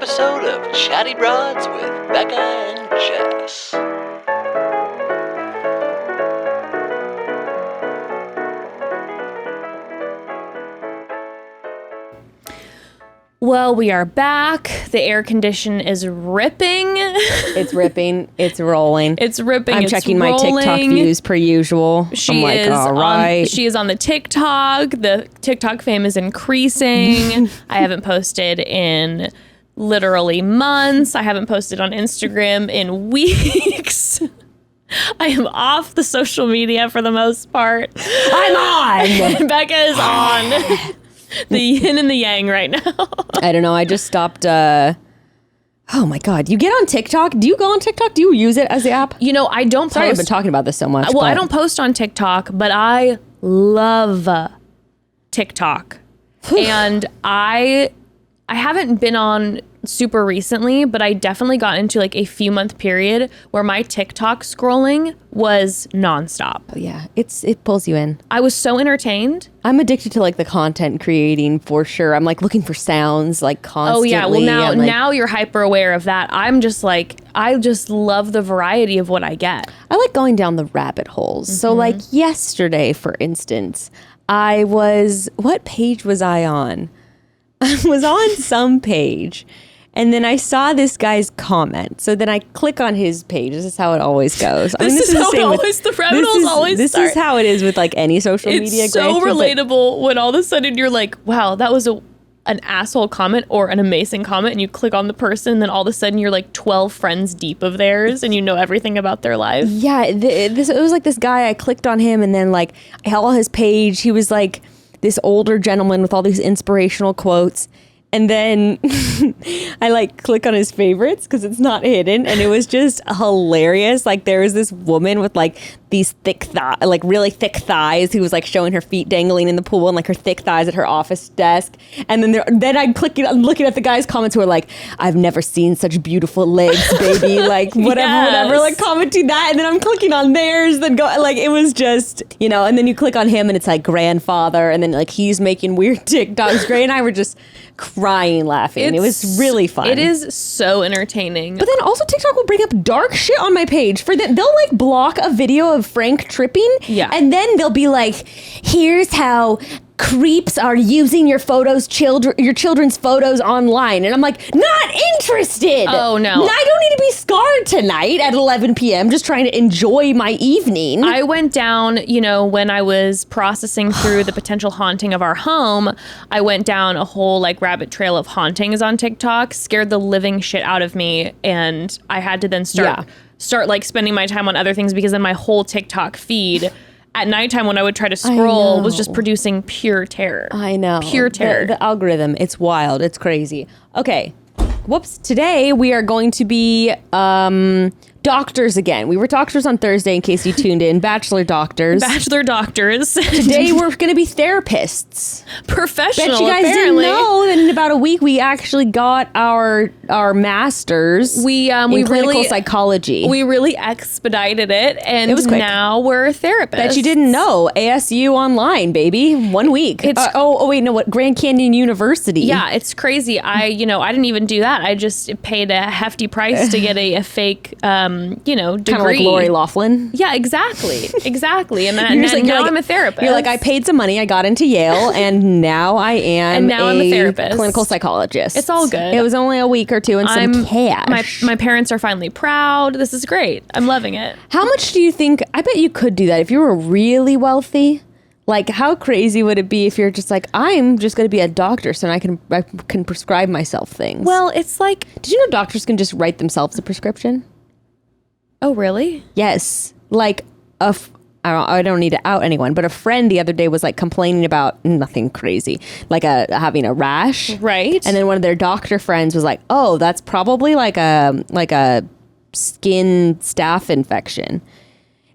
episode of Chatty Broads with Becca and Jess. Well, we are back. The air condition is ripping. It's ripping. It's rolling. It's ripping. I'm it's checking rolling. my TikTok views per usual. She I'm like, is all right. she is on the TikTok. The TikTok fame is increasing. I haven't posted in literally months. I haven't posted on Instagram in weeks. I am off the social media for the most part. I'm on. Becca is on. The yin and the yang right now. I don't know. I just stopped. Oh my God. You get on TikTok? Do you go on TikTok? Do you use it as the app? You know, I don't Sorry, post. I've been talking about this so much. Well, but I don't post on TikTok, but I love TikTok. And I haven't been on super recently, but I definitely got into like a few month period where my TikTok scrolling was nonstop. Yeah, it pulls you in. I was so entertained. I'm addicted to like the content creating for sure. I'm like looking for sounds like constantly. Oh yeah, well I'm, like, now you're hyper aware of that. I'm just like, I just love the variety of what I get. I like going down the rabbit holes. So like yesterday, for instance, what page was I on? I was on some page. And then I saw this guy's comment. So then I click on his page. This is how it always goes. This is how it always, the rabbit holes always This start. is how it is with like any social media. It's so relatable when all of a sudden you're like, wow, that was an asshole comment or an amazing comment, and you click on the person, and then all of a sudden you're like 12 friends deep of theirs and you know everything about their life. Yeah, it was like this guy, I clicked on him and then like all his page, he was like this older gentleman with all these inspirational quotes. And then I like click on his favorites because it's not hidden, and it was just hilarious. Like there was this woman with like these really thick thighs who was like showing her feet dangling in the pool and like her thick thighs at her office desk. And then I'm looking at the guy's comments who are like, "I've never seen such beautiful legs, baby." Like whatever, like commenting that. And then I'm clicking on theirs. Then go like it was just And then you click on him and it's like grandfather, and then like he's making weird TikToks. Gray and I were just crying laughing. It was really fun. It is so entertaining. But then also TikTok will bring up dark shit on my page. For them, they'll like block a video of Frank tripping. Yeah. And then they'll be like, here's how creeps are using your children's photos online. And I'm like, not interested. Oh, no. I don't need to be scarred tonight at 11 p.m. just trying to enjoy my evening. I went down, when I was processing through the potential haunting of our home, I went down a whole like rabbit trail of hauntings on TikTok, scared the living shit out of me. And I had to then start like spending my time on other things, because then my whole TikTok feed at nighttime when I would try to scroll was just producing pure terror. I know. Pure terror. The algorithm, it's wild. It's crazy. Okay. Whoops. Today we are going to be doctors again. We were doctors on Thursday in case you tuned in. Bachelor doctors. Bachelor doctors. Today we're going to be therapists. Professional, Bet you guys apparently. didn't know that in about a week we actually got our masters we in clinical really psychology. We really expedited it, and It was quick. now we're therapists. Bet you didn't know. ASU online, baby. 1 week. What? Grand Canyon University. Yeah, it's crazy. I didn't even do that. I just paid a hefty price to get a fake, degree. Kind of like Lori Loughlin. Yeah, exactly. And You're I'm a therapist. You're like, I paid some money, I got into Yale, and now I am And now I'm a therapist. clinical psychologist. It's all good. It was only a week or two and some cash. My parents are finally proud. This is great. I'm loving it. How much do you think, I bet you could do that if you were really wealthy? Like, how crazy would it be if you're just like, I'm just going to be a doctor so I can prescribe myself things? Well, it's like, did you know doctors can just write themselves a prescription? oh, really? Yes. Like, I don't need to out anyone, but a friend the other day was like complaining about nothing crazy, like having a rash. Right. And then one of their doctor friends was like, oh, that's probably like a skin staph infection.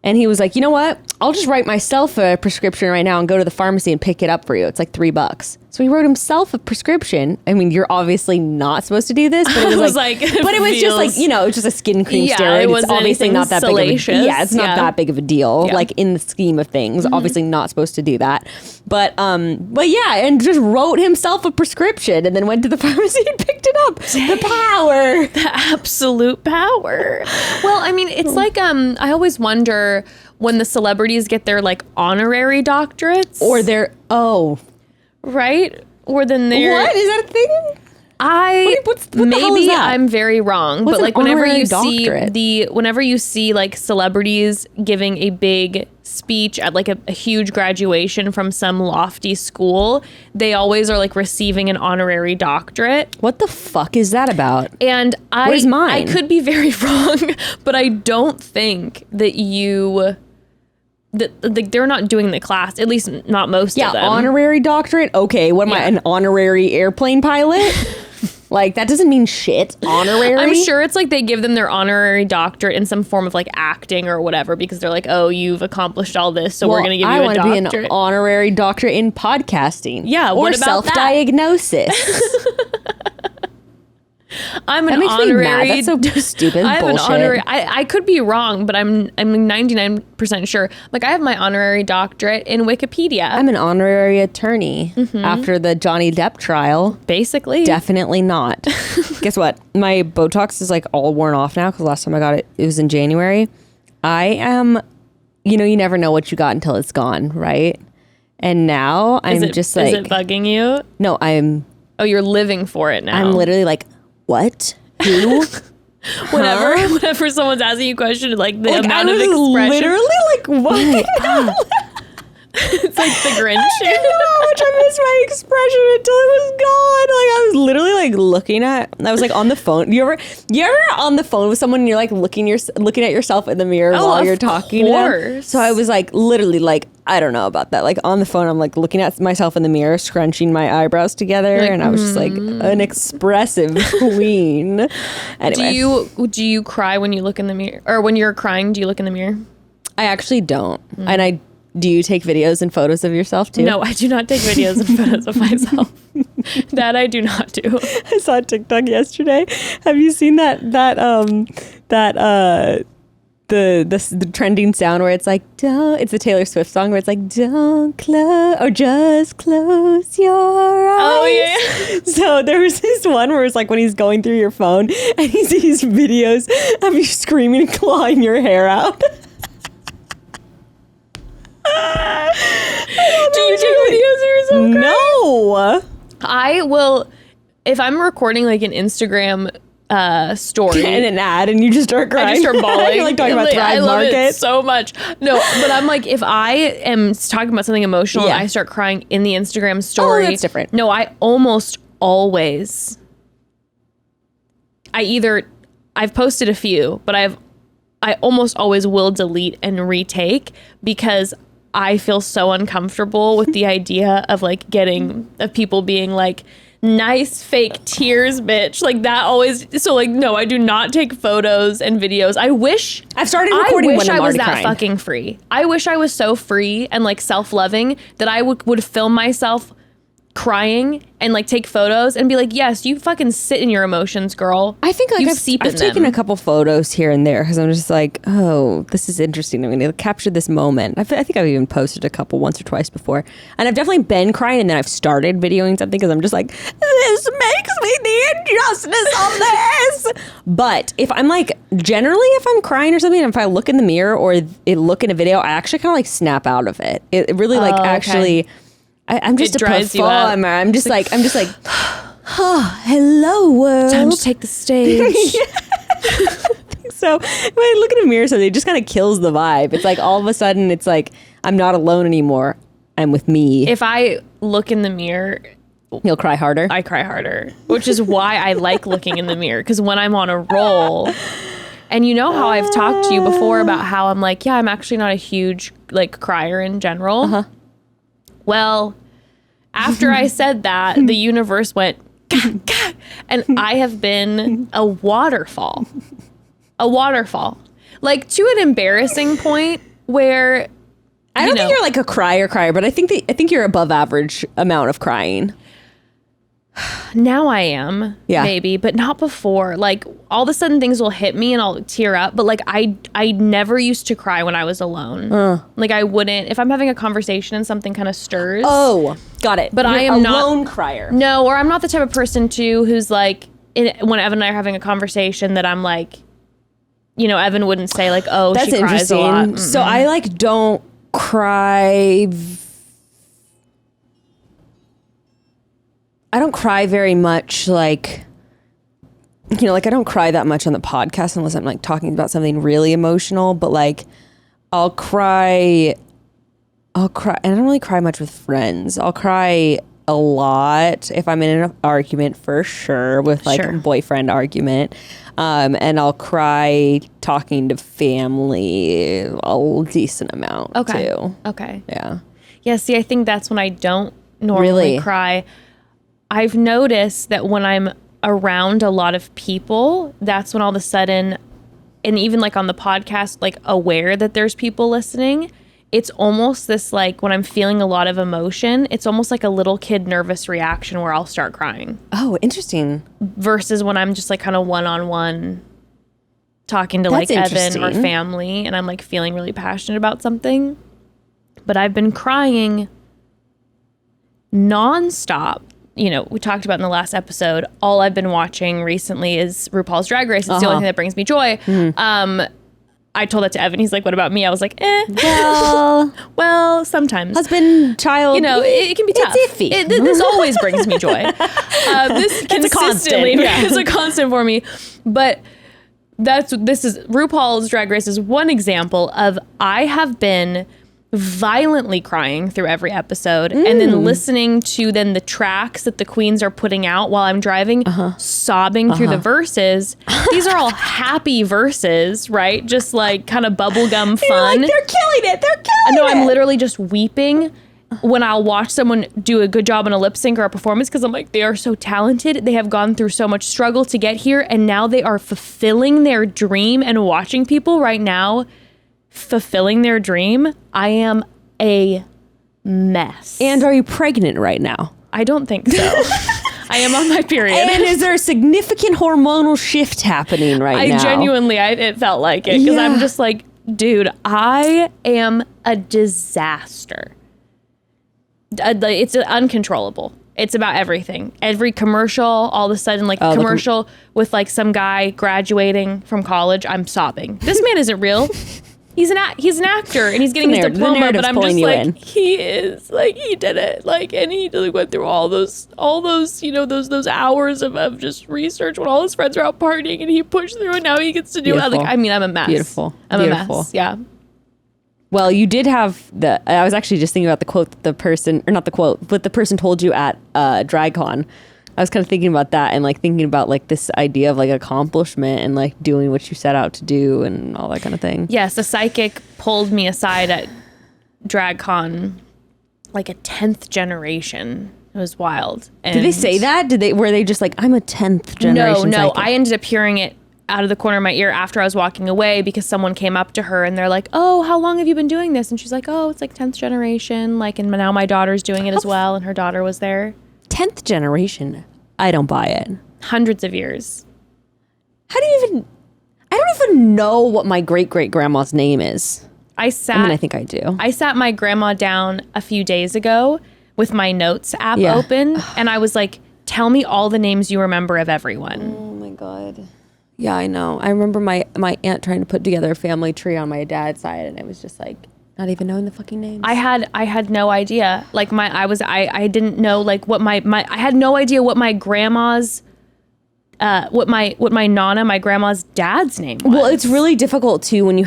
And he was like, you know what? I'll just write myself a prescription right now and go to the pharmacy and pick it up for you. It's like $3. So he wrote himself a prescription. I mean, you're obviously not supposed to do this, but it was like, but it was just like, it's just a skin cream steroid. It's obviously not that big of a, salacious. it's not that big of a deal. Yeah. Like in the scheme of things, obviously not supposed to do that. But yeah, and just wrote himself a prescription and then went to the pharmacy and picked it up. The power. The absolute power. Well, I mean, it's like I always wonder when the celebrities get their like honorary doctorates Or their right? Or then they're What? Is that a thing? What the hell is maybe that? I'm very wrong, What's but an like whenever honorary you doctorate? whenever you see like celebrities giving a big speech at like a huge graduation from some lofty school, they always are like receiving an honorary doctorate. What the fuck is that about? And Where's mine? I could be very wrong, but I don't think that they're not doing the class, at least not most of them. Honorary doctorate? Okay, what am I, an honorary airplane pilot? Like, that doesn't mean shit. Honorary? I'm sure it's like they give them their honorary doctorate in some form of like acting or whatever because they're like, oh, you've accomplished all this, so we're going to give you a doctorate. I want to be an honorary doctorate in podcasting. Yeah, or what about that? self-diagnosis. I'm an That makes honorary. me mad. That's so stupid. I have bullshit. an honorary. I could be wrong, but I'm 99% sure. Like I have my honorary doctorate in Wikipedia. I'm an honorary attorney after the Johnny Depp trial. Basically. Definitely not. Guess what? My Botox is like all worn off now because last time I got it, it was in January. I am, you never know what you got until it's gone, right? And now I'm just like. Is it bugging you? No, Oh, you're living for it now. I'm literally like, what? Who? Whenever someone's asking you a question, like the amount of expression. Literally like, what? It's like the Grinch. I didn't know how much I missed my expression until it was gone. Like I was literally like I was like on the phone. You ever on the phone with someone and you're like looking at yourself in the mirror while you're talking to them? So I was like literally like, I don't know about that. Like on the phone, I'm like looking at myself in the mirror, scrunching my eyebrows together, and I was just like an expressive queen. Anyway, do you cry when you look in the mirror, or when you're crying? Do you look in the mirror? I actually don't, and do you take videos and photos of yourself too? No, I do not take videos and photos of myself. That I do not do. I saw a TikTok yesterday. Have you seen the trending sound where it's like, it's a Taylor Swift song where it's like, don't close or just close your eyes. Oh yeah. So there was this one where it's like when he's going through your phone and he sees videos of you screaming and clawing your hair out. Do you take videos of yourself crying? No. I will, if I'm recording like an Instagram story And an ad and you just start crying. I just start bawling. You're like talking about Thrive I love Market. it so much. No, but I'm like, if I am talking about something emotional and I start crying in the Instagram story. Oh, that's different. No, I almost always, I've posted a few, but I almost always will delete and retake because I feel so uncomfortable with the idea of like of people being like, nice fake tears, bitch. Like that always. So like, no, I do not take photos and videos. I've started recording when I'm already that crying. fucking free. I wish I was so free and like self-loving that I would film myself crying and like take photos and be like, yes, you fucking sit in your emotions, girl. I think like seep I've in taken them. a couple photos here and there because I'm just like, oh, this is interesting. I'm going to capture this moment. I think I've even posted a couple once or twice before, and I've definitely been crying, and then I've started videoing something because I'm just like, this makes me the injustice of this. But if I'm like, generally, if I'm crying or something, and if I look in the mirror or look in a video, I actually kind of like snap out of it. It really like actually. I'm just a performer. I'm just like, oh, hello world. Time to take the stage. So when I look in a mirror, it just kind of kills the vibe. It's like all of a sudden, it's like I'm not alone anymore. I'm with me. If I look in the mirror, You'll cry harder. I cry harder, which is why I like looking in the mirror, because when I'm on a roll, and you know how I've talked to you before about how I'm like, yeah, I'm actually not a huge like crier in general. Uh-huh. Well, after I said that, the universe went, gah, gah, and I have been a waterfall. Like to an embarrassing point where I don't think you're like a crier, but I think you're above average amount of crying. Now I am, Yeah. maybe, but not before. Like all of a sudden things will hit me and I'll tear up. But like I never used to cry when I was alone. Like I wouldn't, if I'm having a conversation and something kind of stirs. Oh, got it. But You're I am a not lone crier. No, or I'm not the type of person too who's like, when Evan and I are having a conversation that I'm like, you know, Evan wouldn't say like, oh, That's she cries a lot. interesting. So I like don't cry. I don't cry very much, like, you know, like I don't cry that much on the podcast unless I'm like talking about something really emotional, but like I'll cry, and I don't really cry much with friends. I'll cry a lot if I'm in an argument, for sure, with like Sure. a boyfriend argument. And I'll cry talking to family a decent amount too. Okay. Yeah. Yeah, see, I think that's when I don't normally Really? cry. I've noticed that when I'm around a lot of people, that's when all of a sudden, and even like on the podcast, like aware that there's people listening, it's almost this like when I'm feeling a lot of emotion, it's almost like a little kid nervous reaction where I'll start crying. Oh, interesting. Versus when I'm just like kind of one-on-one talking to like That's Evan or interesting. family and I'm like feeling really passionate about something. But I've been crying nonstop. You know, we talked about in the last episode, all I've been watching recently is RuPaul's Drag Race. It's the only thing that brings me joy. I told that to Evan. He's like, what about me? I was like, well, sometimes. Husband, child. You know, it can be tough. It's iffy. This always brings me joy. This consistently is a constant for me. But this is RuPaul's Drag Race is one example of I have been violently crying through every episode and then listening to then the tracks that the queens are putting out while I'm driving, sobbing through the verses. These are all happy verses, right? Just like kind of bubblegum fun. You're like, they're killing it. They're killing No, it. I'm literally just weeping when I'll watch someone do a good job in a lip sync or a performance because I'm like, they are so talented. They have gone through so much struggle to get here, and now they are fulfilling their dream. And watching people right now fulfilling their dream, I am a mess. And are you pregnant right now? I don't think so. I am on my period. And is there a significant hormonal shift happening right now? Genuinely, it felt like it because I'm just like, dude, I am a disaster. It's uncontrollable. It's about everything. Every commercial, all of a sudden, like a commercial with like some guy graduating from college, I'm sobbing. This man isn't real. He's an actor and he's getting his diploma, but I'm just like, he is like, he did it, like, and he like went through all those you know those hours of just research when all his friends are out partying and he pushed through and now he gets to do it. Like, I mean, I'm a mess. Beautiful. I'm a mess. Yeah. Well, you did have I was actually just thinking about the quote that the person, or not the quote, but the person told you at DragCon. I was kind of thinking about that and like thinking about like this idea of like accomplishment and like doing what you set out to do and all that kind of thing. Yes, a psychic pulled me aside at DragCon, like a 10th generation. It was wild. And did they say that? Were they just like, I'm a 10th generation No. psychic? I ended up hearing it out of the corner of my ear after I was walking away because someone came up to her and they're like, oh, how long have you been doing this? And she's like, oh, it's like 10th generation. Like, and now my daughter's doing it as well. And her daughter was there. 10th generation. I don't buy it. Hundreds of years. I don't even know what my great-great-grandma's name is. I think I do. I sat my grandma down a few days ago with my notes app open and I was like, tell me all the names you remember of everyone. Oh my God. Yeah, I know. I remember my aunt trying to put together a family tree on my dad's side and it was just like, not even knowing the fucking names. I had no idea. Like I didn't know like what I had no idea what my grandma's what my nana, my grandma's dad's name was. Well, it's really difficult too when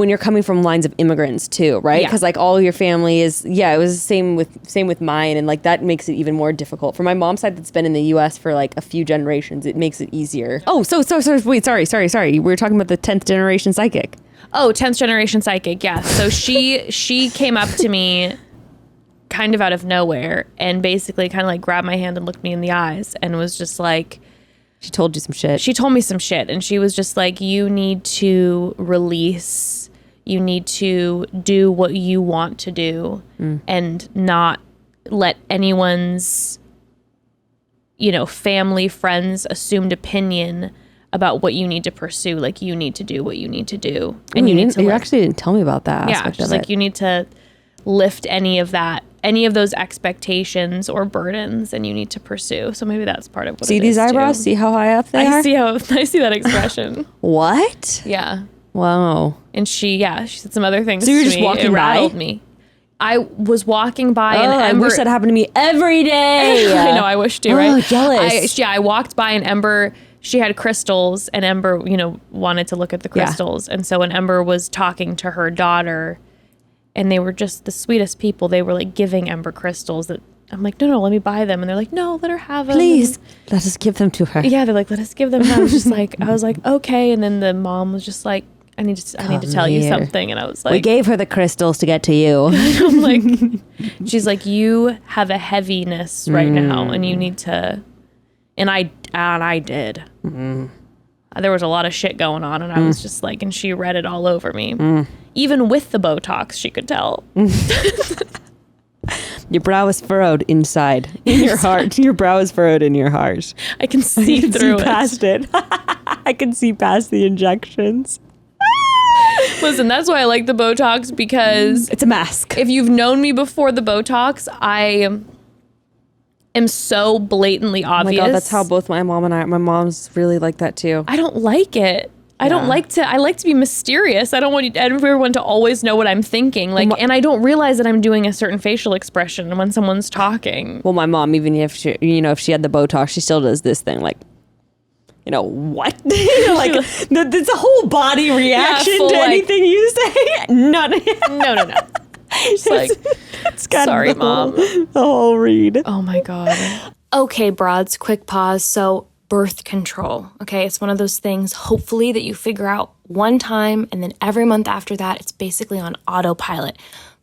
you're coming from lines of immigrants too, right? Because like all your family is it was the same with mine, and like that makes it even more difficult. For my mom's side that's been in the U.S. for like a few generations, it makes it easier. Oh, so wait, sorry. We were talking about the 10th generation psychic. Oh, 10th generation psychic, yeah. So she came up to me kind of out of nowhere and basically kind of like grabbed my hand and looked me in the eyes and was just like... She told you some shit. She told me some shit and she was just like, you need to release, you need to do what you want to do and not let anyone's, family, friends, assumed opinion about what you need to pursue. Like, you need to do what you need to do. And you need to you actually didn't tell me about that aspect she's of like, it. you need to lift any of those expectations or burdens, and you need to pursue. So maybe that's part of what See these eyebrows? Too. See how high up they are? I see that expression. What? Yeah. Wow. And she said some other things. So you're to just me. walking It by? rattled me. I was walking by Oh, and I Ember. wish that happened to me every day. I know, I wish too, right? Oh, jealous. I walked by and Ember, she had crystals, and Ember, wanted to look at the crystals. And so when Ember was talking to her daughter, and they were just the sweetest people, they were like giving Ember crystals that I'm like, no, let me buy them. And they're like, no, let her have them. Please, let us give them to her. Yeah, they're like, let us give them. And I was like, okay. And then the mom was just like, I need to tell you something. And I was like, we gave her the crystals to get to you. I'm like, she's like, you have a heaviness right now, and you need to. And I did. There was a lot of shit going on, and I was just like, and she read it all over me. Even with the Botox, she could tell. Your brow is furrowed inside in your heart. Your brow is furrowed in your heart. I can see through it. Past it. I can see past the injections. Listen, that's why I like the Botox, because It's a mask. if you've known me before the Botox, I am so blatantly Oh my obvious. God, that's how both my mom and my mom's really like that too. I don't like it. I like to be mysterious. I don't want everyone to always know what I'm thinking. Like, and I don't realize that I'm doing a certain facial expression when someone's talking. Well, my mom, even if she, if she had the Botox, she still does this thing like, what? Like, it's a whole body reaction full, to like- anything you say. None. No. It's like, It's got sorry, the whole- Mom. The whole read. Oh my God. Okay, broads, quick pause. So, birth control. Okay, it's one of those things, hopefully, that you figure out one time, and then every month after that, it's basically on autopilot.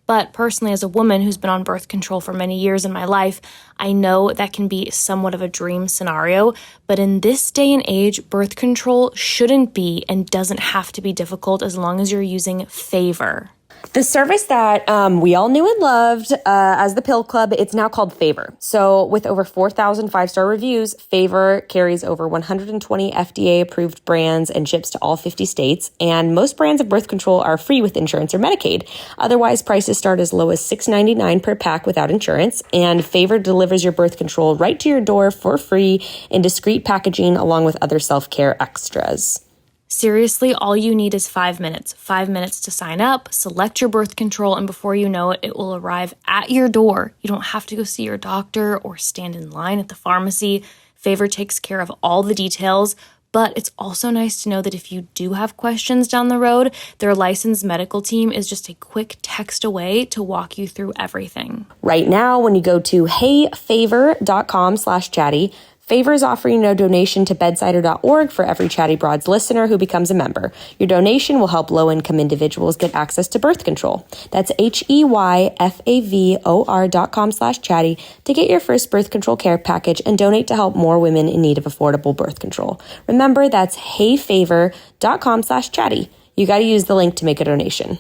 But personally, as a woman who's been on birth control for many years in my life, I know that can be somewhat of a dream scenario. But in this day and age, birth control shouldn't be and doesn't have to be difficult as long as you're using Favor. The service that we all knew and loved as the Pill Club, it's now called Favor. So with over 4,000 five-star reviews, Favor carries over 120 FDA-approved brands and ships to all 50 states. And most brands of birth control are free with insurance or Medicaid. Otherwise, prices start as low as $6.99 per pack without insurance. And Favor delivers your birth control right to your door for free in discreet packaging along with other self-care extras. Seriously, all you need is 5 minutes. 5 minutes to sign up, select your birth control, and before you know it, it will arrive at your door. You don't have to go see your doctor or stand in line at the pharmacy. Favor takes care of all the details, but it's also nice to know that if you do have questions down the road, their licensed medical team is just a quick text away to walk you through everything. Right now, when you go to heyfavor.com/chatty, Favor is offering no donation to bedsider.org for every Chatty Broads listener who becomes a member. Your donation will help low-income individuals get access to birth control. That's heyfavor.com/chatty to get your first birth control care package and donate to help more women in need of affordable birth control. Remember, that's heyfavor.com/chatty. You got to use the link to make a donation.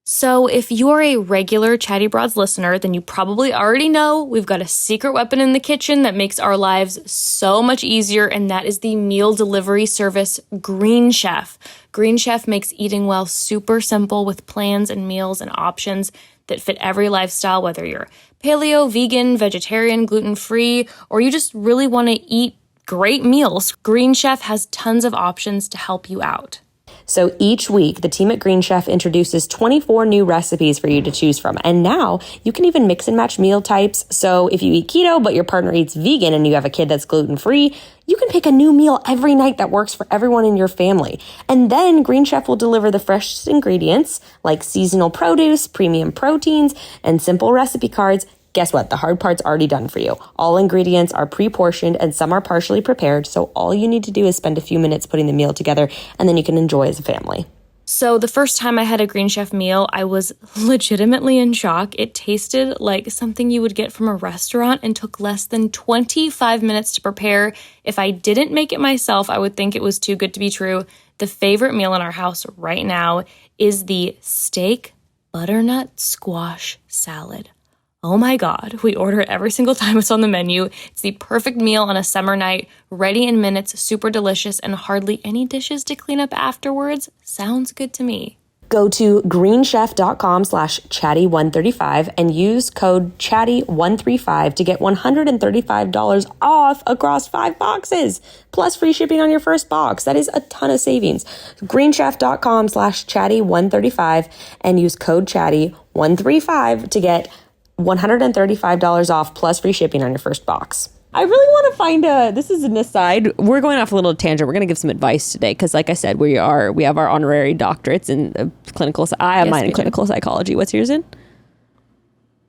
So if you're a regular Chatty Broads listener, then you probably already know we've got a secret weapon in the kitchen that makes our lives so much easier, and that is the meal delivery service Green Chef. Green Chef makes eating well super simple with plans and meals and options that fit every lifestyle, whether you're paleo, vegan, vegetarian, gluten-free, or you just really want to eat great meals. Green Chef has tons of options to help you out. So each week, the team at Green Chef introduces 24 new recipes for you to choose from. And now you can even mix and match meal types. So if you eat keto, but your partner eats vegan and you have a kid that's gluten-free, you can pick a new meal every night that works for everyone in your family. And then Green Chef will deliver the freshest ingredients like seasonal produce, premium proteins, and simple recipe cards. Guess what? The hard part's already done for you. All ingredients are pre-portioned and some are partially prepared, so all you need to do is spend a few minutes putting the meal together, and then you can enjoy as a family. So the first time I had a Green Chef meal, I was legitimately in shock. It tasted like something you would get from a restaurant and took less than 25 minutes to prepare. If I didn't make it myself, I would think it was too good to be true. The favorite meal in our house right now is the steak butternut squash salad. Oh my God, we order it every single time it's on the menu. It's the perfect meal on a summer night, ready in minutes, super delicious, and hardly any dishes to clean up afterwards. Sounds good to me. Go to greenchef.com/chatty135 and use code chatty135 to get $135 off across 5 boxes, plus free shipping on your first box. That is a ton of savings. greenchef.com/chatty135 and use code chatty135 to get $135 off plus free shipping on your first box. I really want to find this is an aside. We're going off a little tangent. We're going to give some advice today because, like I said, we have our honorary doctorates in clinical. I have mine in clinical psychology. What's yours in?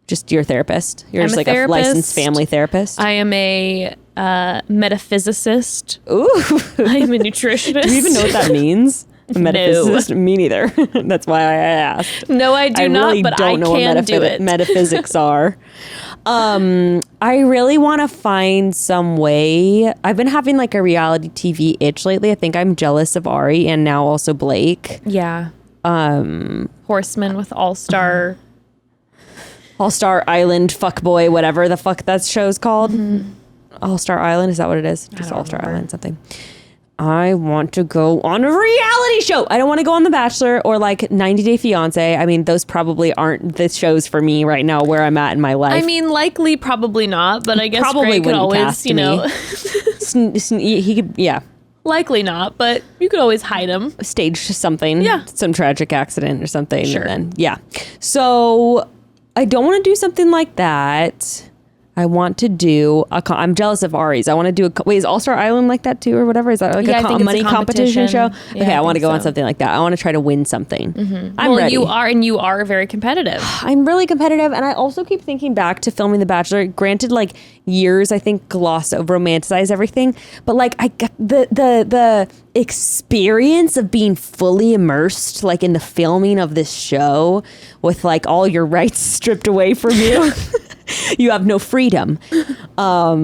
Just your therapist. You're just like a licensed family therapist. I am a metaphysicist. Ooh. I am a nutritionist. Do you even know what that means? A metaphysicist? No. Me neither. That's why I asked. No, I do not, really but don't I know can what do it. Metaphysics are. I really want to find some way. I've been having like a reality TV itch lately. I think I'm jealous of Ari and now also Blake. Yeah. Horseman with All-Star Island, fuckboy, whatever the fuck that show's called. Mm-hmm. All-Star Island, is that what it is? Just All-Star Island something. I want to go on a reality show. I don't want to go on The Bachelor or like 90 Day Fiance. I mean, those probably aren't the shows for me right now where I'm at in my life. I mean, likely probably not, but I guess probably Greg could always, cast me. He could, yeah. Likely not, but you could always hide him. Stage something. Yeah. Some tragic accident or something. Sure. And then, yeah. So I don't want to do something like that. I want to do I'm jealous of Ari's. I want to do is All-Star Island like that too or whatever? Is that like a money competition show? Yeah, okay, I want to go on something like that. I want to try to win something. Mm-hmm. I'm ready. You are very competitive. I'm really competitive, and I also keep thinking back to filming The Bachelor. Granted, like years, I think gloss over, romanticize everything, but like I got the experience of being fully immersed, like in the filming of this show, with like all your rights stripped away from you. You have no freedom. But I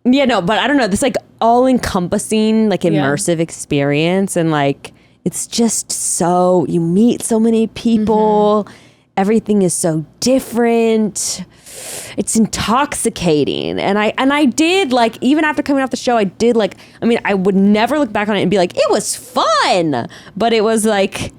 don't know. This like all encompassing, like immersive experience. And like, it's just so, you meet so many people. Mm-hmm. Everything is so different. It's intoxicating. And I did like, even after coming off the show, I did like, I mean, I would never look back on it and be like, it was fun. But it was like,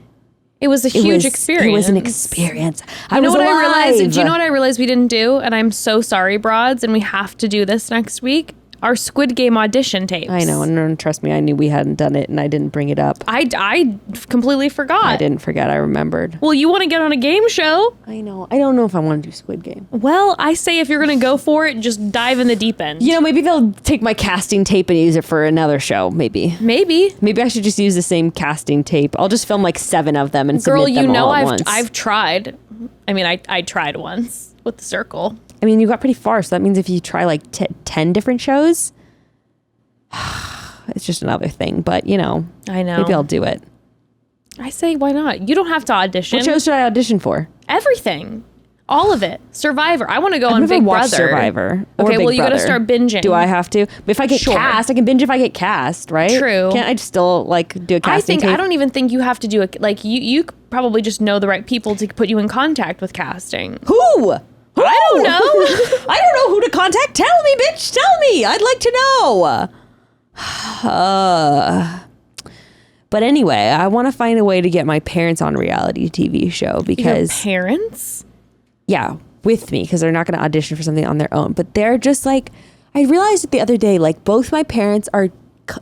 it was a huge experience. It was an experience. Do you know what I realized we didn't do? And I'm so sorry, broads, and we have to do this next week. Our Squid Game audition tapes. I know, and trust me, I knew we hadn't done it, and I didn't bring it up. I completely forgot. I didn't forget. I remembered. Well, you want to get on a game show? I know. I don't know if I want to do Squid Game. Well, I say if you're going to go for it, just dive in the deep end. You know, maybe they'll take my casting tape and use it for another show. Maybe I should just use the same casting tape. I'll just film like 7 of them and submit them all at once. I've tried. I mean, I tried once with The Circle. I mean, you got pretty far, so that means if you try like 10 different shows, it's just another thing. But, you know, I know. Maybe I'll do it. I say, why not? You don't have to audition. What shows should I audition for? Everything. All of it. Survivor. I want to go on I've Big never watched Brother. Survivor. Or okay, Big well, you got to Brother. start binging. Do I have to? But if I get cast, I can binge if I get cast, right? True. Can't I just still like do a casting tape? I don't even think you have to do it. Like you probably just know the right people to put you in contact with casting. Who? I don't know. I don't know who to contact. Tell me, bitch. Tell me. I'd like to know. But anyway, I want to find a way to get my parents on a reality TV show because your parents? Yeah, with me because they're not going to audition for something on their own. But they're just like, I realized it the other day, like both my parents are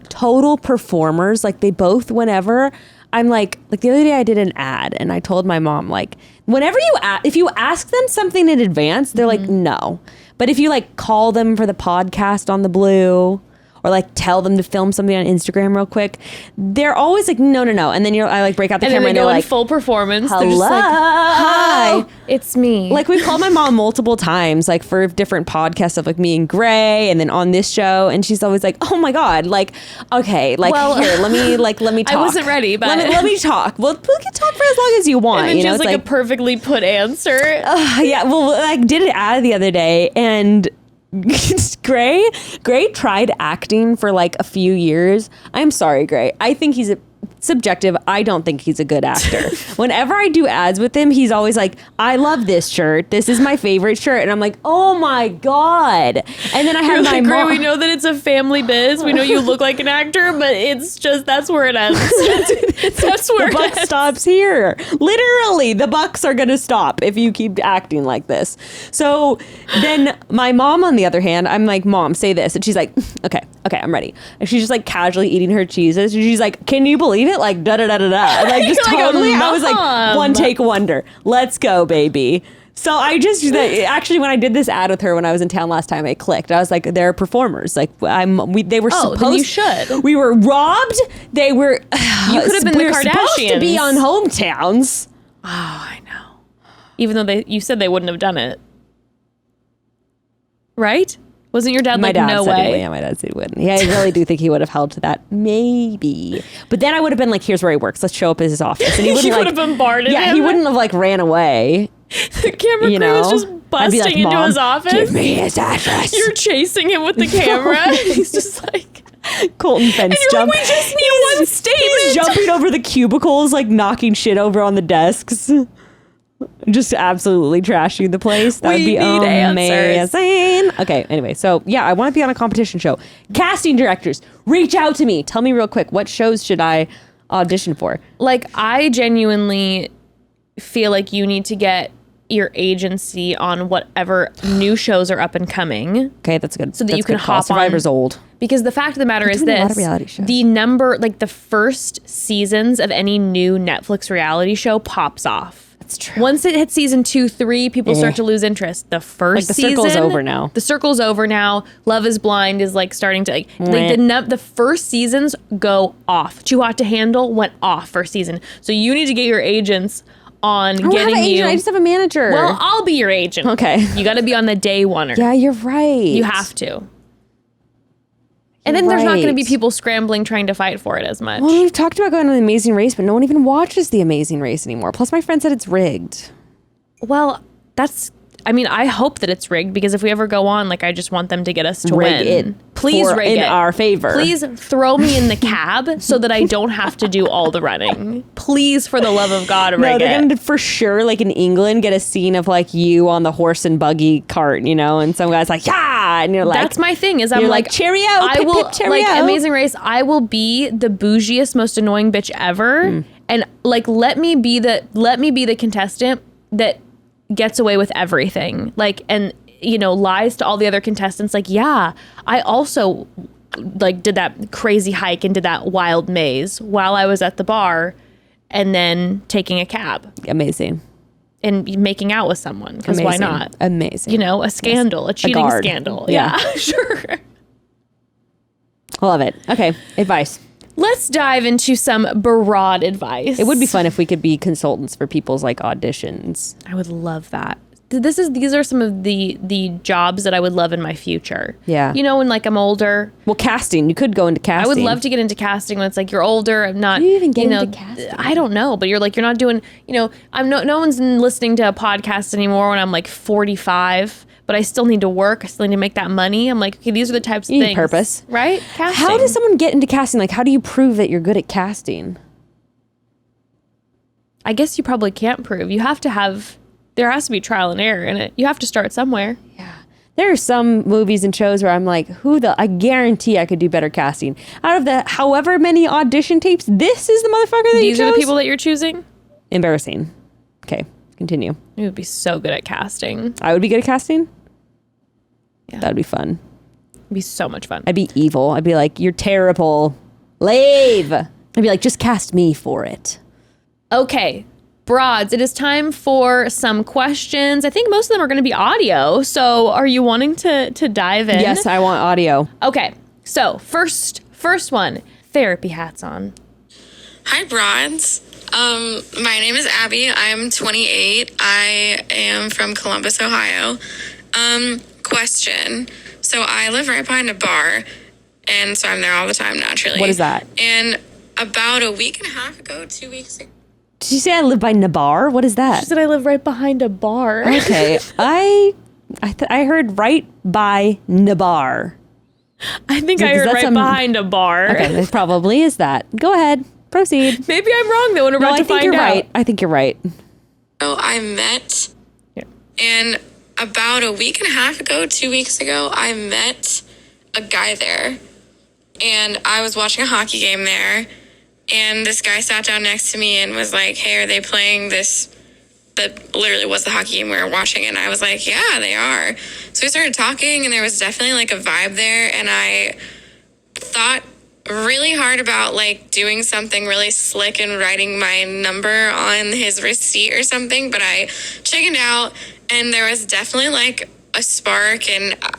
total performers. Like they both, whenever I'm like the other day I did an ad and I told my mom, like, whenever if you ask them something in advance, they're like, no. But if you like call them for the podcast on the Blue or like tell them to film something on Instagram real quick, they're always like, no. And then I like break out the camera and they're like, full performance. Hello. They're just like, hi, it's me. Like we've called my mom multiple times, like for different podcasts of like me and Gray, and then on this show, and she's always like, oh my God, like, okay, like here, let me talk. I wasn't ready, but let me talk. Well, we can talk for as long as you want. And then you know, just like a perfectly put answer. Yeah, well, I did an ad the other day, and Gray tried acting for like a few years. I'm sorry, Gray. I think he's subjective. I don't think he's a good actor. Whenever I do ads with him, he's always like, I love this shirt. This is my favorite shirt. And I'm like, oh my God. And then I have my Great, mom. we know that it's a family biz. We know you look like an actor, but it's just, that's where it ends. That's where The buck stops here. Literally, the bucks are going to stop if you keep acting like this. So then my mom, on the other hand, I'm like, Mom, say this. And she's like, okay, I'm ready. And she's just like casually eating her cheeses. And she's like, can you believe it? Like, da da da da da. And like, just You're like, totally, I was like, Mom. one take wonder. Let's go, baby. So I just actually, when I did this ad with her when I was in town last time, it clicked. I was like, they're performers. Like they were supposed. then you should. We were robbed. They were. You could have been we the were supposed to be Kardashians. on Hometowns. Oh, I know. Even though you said they wouldn't have done it. Right? Wasn't your dad My like, dad no said way? Yeah, my dad said he wouldn't. Yeah, I really do think he would have held to that. Maybe. But then I would have been like, here's where he works. Let's show up at his office. And he wouldn't You like, would have bombarded yeah, him? he wouldn't have like ran away. The camera You crew know? is just I'd be busting like, into Mom, his office. give me his address. You're chasing him with the camera. He's just like, Colton fence and you're jump. like, we just need one statement. He's jumping over the cubicles, like knocking shit over on the desks. Just absolutely trashing the place. That would We be need answers. amazing. Okay, anyway, so yeah, I want to be on a competition show. Casting directors, reach out to me. Tell me real quick, what shows should I audition for? like, I genuinely feel like you need to get your agency on whatever new shows are up and coming. Okay, that's good. So that That's you can good call. hop on- Survivor's old. Because the fact of the matter is doing a lot this, of reality shows. the number, like the first seasons of any new Netflix reality show pops off. That's true. Once it hits season 2, 3, people start to lose interest. The first Like, the season, circle's over now. The circle's over now. Love is Blind is like starting to the first seasons go off. Too Hot to Handle went off first season. So you need to get your agents on I don't have getting an agent. you. I just have a manager. Well, I'll be your agent. Okay. You got to be on the day oneer. yeah, you're right. You have to. And then there's not going to be right. people scrambling trying to fight for it as much. Well, we've talked about going on The Amazing Race, but no one even watches The Amazing Race anymore. Plus, my friend said it's rigged. Well, I hope that it's rigged, because if we ever go on, like, I just want them to get us to Rig win. it Please for- rig in it. our favor. Please throw me in the cab so that I don't have to do all the running. Please, for the love of God, rig No, they're it. going to for sure, like in England, get a scene of like you on the horse and buggy cart, you know, and some guy's like, yeah, and you're like, That's my thing. Is I'm you're like, like, cheerio, I pip, will pip, cheerio. like Amazing Race. I will be the bougiest, most annoying bitch ever, and like let me be the contestant that gets away with everything. Like, and you know, lies to all the other contestants. Like, yeah, I also like did that crazy hike and did that wild maze while I was at the bar, and then taking a cab Amazing. and making out with someone, because why Amazing. not? Amazing. You know, a scandal, a cheating guard. scandal. Yeah. Yeah, sure. Love it. Okay, advice. Let's dive into some broad advice. It would be fun if we could be consultants for people's like auditions. I would love that. These are some of the jobs that I would love in my future. Yeah. You know, when like I'm older, Well, casting. You could go into I casting. would love to get into casting when it's like you're older. I'm not. Do you even get know, into casting? I don't know, but you're not doing. You know, I'm no one's listening to a podcast anymore when I'm like 45. But I still need to work. I still need to make that money. I'm like, okay, these are the types of You need things. purpose. Right? Casting. How does someone get into casting? Like, how do you prove that you're good at casting? I guess you probably can't prove. You have to have. There has to be trial and error in it. You have to start somewhere. There are some movies and shows where I'm like, I guarantee I could do better casting. Out of the however many audition tapes, this is the motherfucker that These you are chose? the people that you're choosing. Embarrassing. Okay, continue. You would be so good at casting. I would be good at casting? Yeah. That'd be fun. It'd be so much fun. I'd be evil. I'd be like, you're terrible. Leave. I'd be like, just cast me for it. Okay, broads, it is time for some questions. I think most of them are going to be audio. So are you wanting to dive in? Yes, I want audio. Okay, so first one, therapy hats on. Hi, broads. My name is Abby. I'm 28. I am from Columbus, Ohio. Question. So I live right behind a bar, and so I'm there all the time, naturally. What is that? And about a week and a half ago, 2 weeks ago, Did you say I live by Nabar? What is that? She said I live right behind a bar. Okay, I heard right by Nabar. I think I Because heard that's right behind a bar. Okay, it probably is that. Go ahead. Proceed. Maybe I'm wrong though, and we're No, about I to think find you're out. right. I think you're right. So I met, and about a week and a half ago, 2 weeks ago, I met a guy there, and I was watching a hockey game there, and this guy sat down next to me and was like, hey, are they playing this? That literally was the hockey game we were watching, and I was like, yeah, they are. So we started talking, and there was definitely like a vibe there, and I thought really hard about like doing something really slick and writing my number on his receipt or something, but I chickened out, and there was definitely like a spark, and I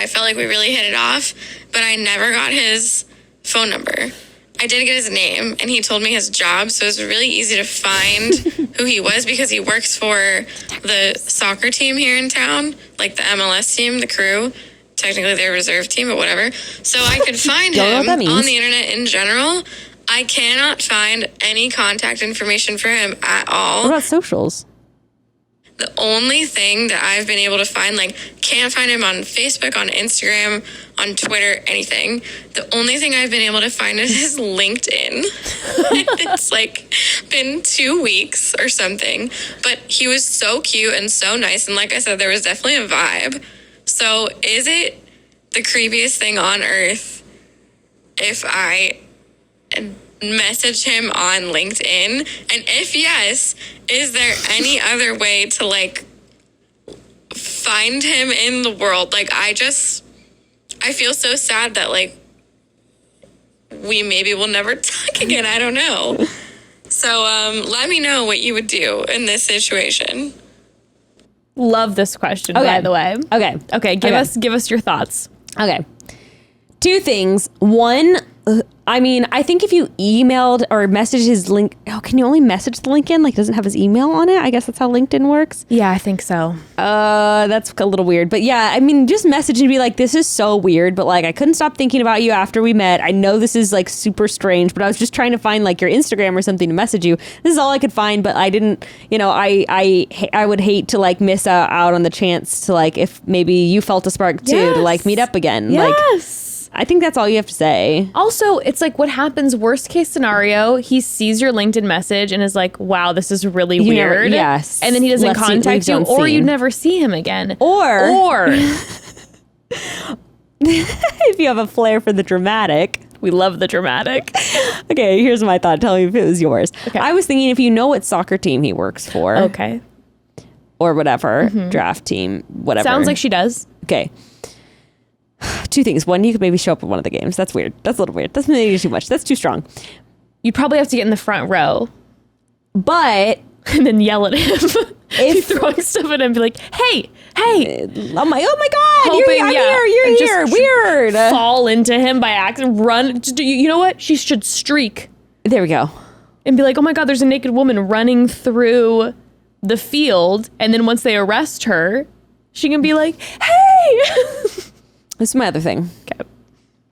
felt like we really hit it off, but I never got his phone number. I did get his name, and he told me his job, so it was really easy to find who he was because he works for the soccer team here in town, like the MLS team, the Crew. Technically their reserve team, but whatever. So I could find him on the internet in general. I cannot find any contact information for him at all. What about socials? The only thing that I've been able to find, like, can't find him on Facebook, on Instagram, on Twitter, anything. The only thing I've been able to find is his LinkedIn. It's like been 2 weeks or something. But he was so cute and so nice. And like I said, there was definitely a vibe. So is it the creepiest thing on earth if I message him on LinkedIn? And if yes, is there any other way to like find him in the world? Like I feel so sad that like we maybe will never talk again. I don't know. So let me know what you would do in this situation. Love this question, by the way. Okay. Give us your thoughts. Okay. 2 things. One, I think if you emailed or messaged his link, can you only message the LinkedIn? Like, doesn't have his email on it? I guess that's how LinkedIn works. Yeah, I think so. That's a little weird. But yeah, just message and be like, this is so weird, but like, I couldn't stop thinking about you after we met. I know this is like super strange, but I was just trying to find like your Instagram or something to message you. This is all I could find, but I didn't, I would hate to like miss out on the chance to like, if maybe you felt a spark too, to like meet up again. Yes. I think that's all you have to say. Also, it's like what happens worst case scenario, he sees your LinkedIn message and is like, wow, this is really weird. Yes. And then he doesn't contact you, or you never see him again. Or if you have a flair for the dramatic. We love the dramatic. Okay, here's my thought. Tell me if it was yours. Okay. I was thinking if you know what soccer team he works for. Okay. Or whatever. Draft team, whatever. Sounds like she does. Okay. 2 things. One, you could maybe show up at one of the games. That's weird. That's a little weird. That's maybe too much. That's too strong. You'd probably have to get in the front row. But and then yell at him. If throwing stuff at him and be like, hey. I'm like, oh my God, Hoping, I'm here, you're here. Weird. Fall into him by accident. Run. You know what? She should streak. There we go. And be like, oh my God, there's a naked woman running through the field. And then once they arrest her, she can be like, hey. This is my other thing. Okay.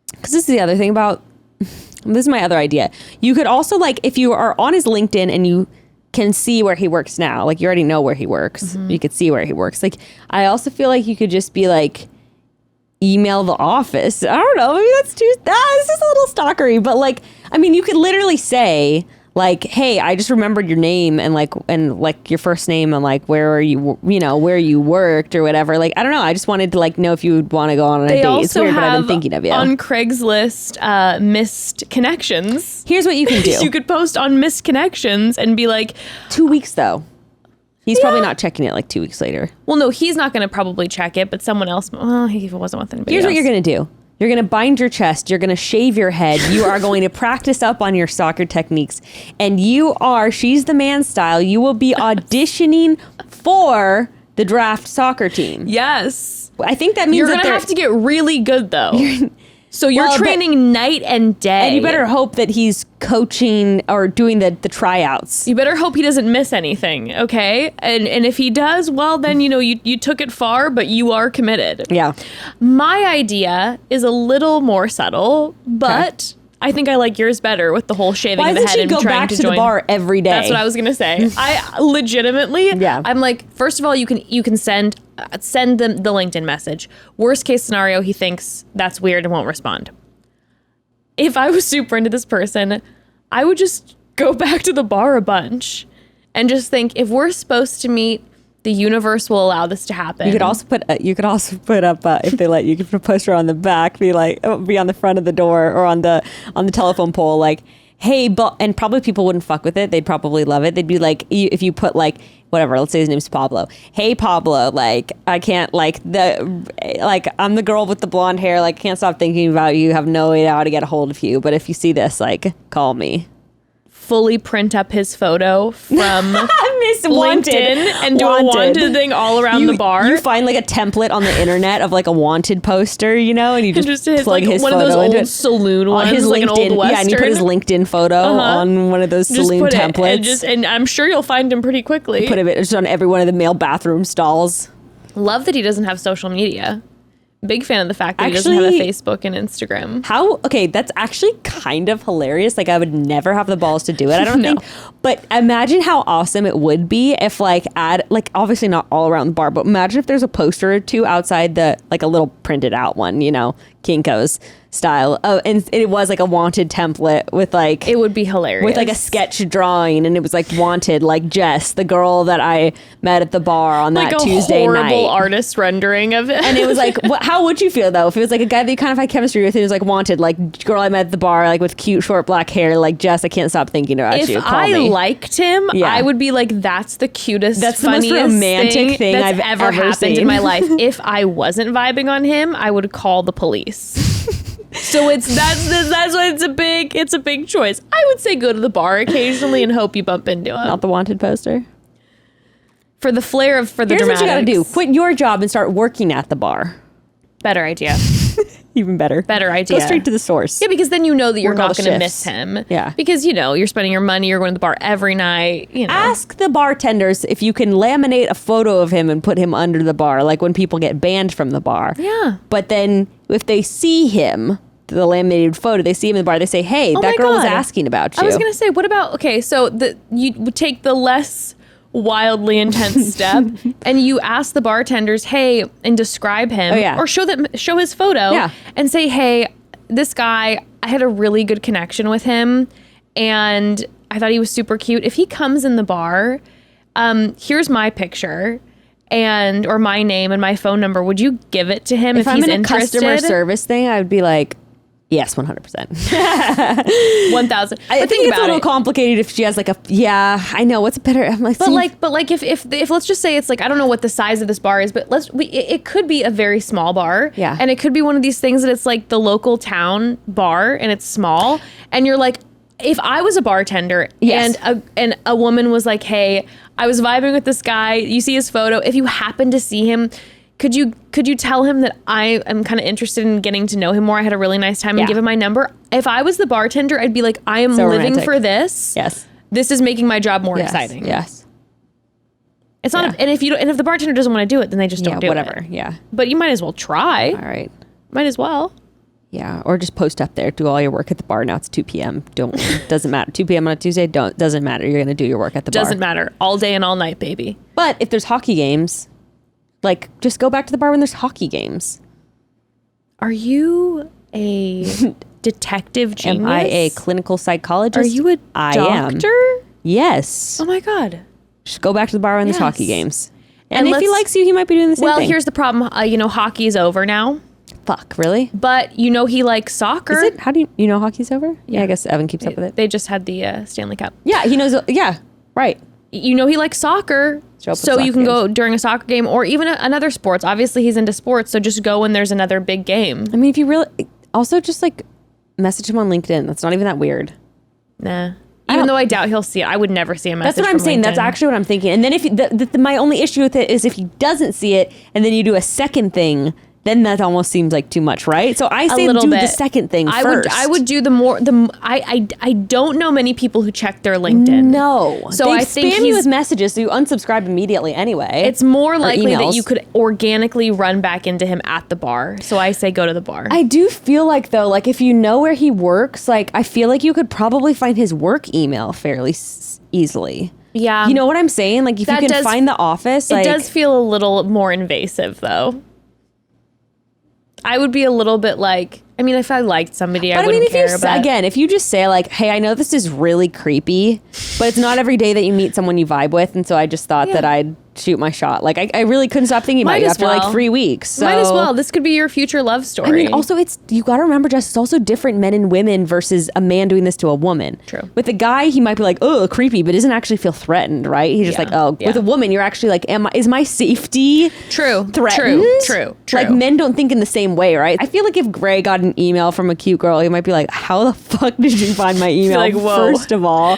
Because this is the other thing about, this is my other idea. You could also, like, if you are on his LinkedIn and you can see where he works now, like you already know where he works. You could see where he works. Like, I also feel like you could just be like, email the office. I don't know. Maybe that's too, this is a little stalkery, but like, you could literally say, like, hey, I just remembered your name and your first name and like where you worked or whatever. Like, I don't know. I just wanted to like know if you would want to go on a date. It's weird, but I've been thinking of you. On Craigslist, missed connections. Here's what you can do. You could post on missed connections and be like, 2 weeks though. He's probably not checking it like 2 weeks later. Well, no, he's not going to probably check it, but someone else. Well, he wasn't with anybody Here's else. what you're going to do. You're going to bind your chest. You're going to shave your head. You are going to practice up on your soccer techniques. And she's the man style. You will be auditioning for the draft soccer team. Yes. I think that means you're going to have to get really good, though. So you're training night and day. And you better hope that he's coaching or doing the tryouts. You better hope he doesn't miss anything, okay? And if he does, well, then, you took it far, but you are committed. Yeah. My idea is a little more subtle, but I think I like yours better with the whole shaving of the head and trying to join. Why doesn't she go back to the bar every day? That's what I was going to say. I legitimately, I'm like, first of all, you can send them the LinkedIn message. Worst case scenario, he thinks that's weird and won't respond. if I was super into this person, I would just go back to the bar a bunch and just think, if we're supposed to meet, the universe will allow this to happen. You could also put up if they let you, you could put a poster on the back, be on the front of the door or on the telephone pole, like, hey, and probably people wouldn't fuck with it. They'd probably love it. They'd be like, if you put like whatever, let's say his name's Pablo. Hey Pablo, like I can't I'm the girl with the blonde hair, like can't stop thinking about you. Have no idea how to get a hold of you. But if you see this, like call me. Fully print up his photo from Wanted. LinkedIn and do a wanted thing all around the bar. You find like a template on the internet of like a wanted poster, you know, and you just his, plug like, his one photo of those into old saloon ones, his like LinkedIn, an old Western. yeah, and you put his LinkedIn photo on one of those Just saloon put it, templates. and I'm sure you'll find him pretty quickly. Put it just on every one of the male bathroom stalls. Love that he doesn't have social media. Big fan of the fact that he doesn't have a Facebook and Instagram. Okay, that's actually kind of hilarious. Like, I would never have the balls to do it, I don't No. think. But imagine how awesome it would be if, like, obviously not all around the bar, but imagine if there's a poster or two outside like a little printed out one, you know, Kinko's style. And it was like a wanted template with like... It would be hilarious. With like a sketch drawing, and it was like wanted, like Jess, the girl that I met at the bar on that Tuesday night. Like a horrible artist rendering of it. And it was like, how would you feel though if it was like a guy that you kind of had chemistry with? It was like wanted, like girl I met at the bar, like with cute short black hair, like Jess, I can't stop thinking about you. If Call I me. liked him, Yeah. I would be like, that's the cutest, That's the most funniest romantic thing that's I've ever happened seen. in my life. If I wasn't vibing on him, I would call the police. So that's why it's a big choice. I would say go to the bar occasionally and hope you bump into him. Not the wanted poster. For the flair of Here's dramatics. what you gotta do: quit your job and start working at the bar. Better idea. Even better. Better idea. Go straight to the source. Yeah, because then you know that you're Work all not the going to shifts. miss him. Yeah. Because, you know, you're spending your money, you're going to the bar every night, you know. Ask the bartenders if you can laminate a photo of him and put him under the bar, like when people get banned from the bar. Yeah. But then if they see him, the laminated photo, they see him in the bar, they say, hey, Oh that my girl was God. asking about you. I was going to say, what about, okay, so you would take the less wildly intense step and you ask the bartenders, hey, and describe him. Oh, yeah. Or show his photo. Yeah. And say, hey, this guy, I had a really good connection with him and I thought he was super cute. If he comes in the bar, here's my picture or my name and my phone number. Would you give it to him if I'm he's in a interested? customer service thing, I would be like, yes, 100%. 1,000. I But think it's a little it. complicated if she has like I know what's better. I'm like, But like if let's just say it's like, I don't know what the size of this bar is, but it could be a very small bar. Yeah. And it could be one of these things that it's like the local town bar and it's small and you're like, if I was a bartender Yes. and a woman was like, hey, I was vibing with this guy, you see his photo, if you happen to see him, could you tell him that I am kind of interested in getting to know him more? I had a really nice time and Yeah. give him my number. If I was the bartender, I'd be like, I am So living romantic. for this. yes. This is making my job more Yes. exciting. Yes. It's not, Yeah. and if the bartender doesn't want to do it, then they just don't do whatever. it. Yeah. But you might as well try. All right. Might as well. Yeah, or just post up there. Do all your work at the bar. Now it's 2 p.m. Doesn't matter. 2 p.m. on a Tuesday. Doesn't matter. You're gonna do your work at the bar. Doesn't matter. All day and all night, baby. But if there's hockey games, like just go back to the bar when there's hockey games. Are you a detective genius? Am I a clinical psychologist? Are you a I am. doctor? Yes. Oh my God. Just go back to the bar when there's Yes. hockey games. And And if he let's- likes you, he might be doing the same Well, thing. here's the problem. Hockey's over now. Fuck, really? But he likes soccer. Is it? How do you know hockey's over? Yeah, I guess Evan keeps up with it. They just had the Stanley Cup. Yeah, he knows. Yeah, right. He likes soccer, Show up at so you soccer can go games. during a soccer game or even another sports. Obviously, he's into sports, so just go when there's another big game. I mean, if you really also just like message him on LinkedIn. That's not even that weird. Nah. Even though I doubt he'll see it. I would never see a message. That's what I'm from saying. That's LinkedIn. actually what I'm thinking. And then if my only issue with it is if he doesn't see it and then you do a second thing, then that almost seems like too much, right? So I say little do bit. the second thing first. I would do I don't know many people who check their LinkedIn. No. So They I think spam you with messages, so you unsubscribe immediately anyway. it's more Or likely that emails. you could organically run back into him at the bar. So I say go to the bar. I do feel like though, like if you know where he works, like I feel like you could probably find his work email fairly easily. Yeah. You know what I'm saying? Like if That you can does- find the office, it like does feel a little more invasive though. I would be a little bit like, I mean, if I liked somebody, I wouldn't care. If you just say like, hey, I know this is really creepy, but it's not every day that you meet someone you vibe with. And so I just thought that I'd shoot my shot. Like, I really couldn't stop thinking about you after like 3 weeks. So. Might as well. This could be your future love story. I mean, also, you got to remember, Jess, it's also different men and women versus a man doing this to a woman. True. With a guy, he might be like, oh, creepy, but doesn't actually feel threatened, right? He's just like, oh. Yeah. With a woman, you're actually like, is my safety threatened? True. Like, men don't think in the same way, right? I feel like if Gray got an email from a cute girl, he might be like, how the fuck did you find my email? Like, whoa. First of all.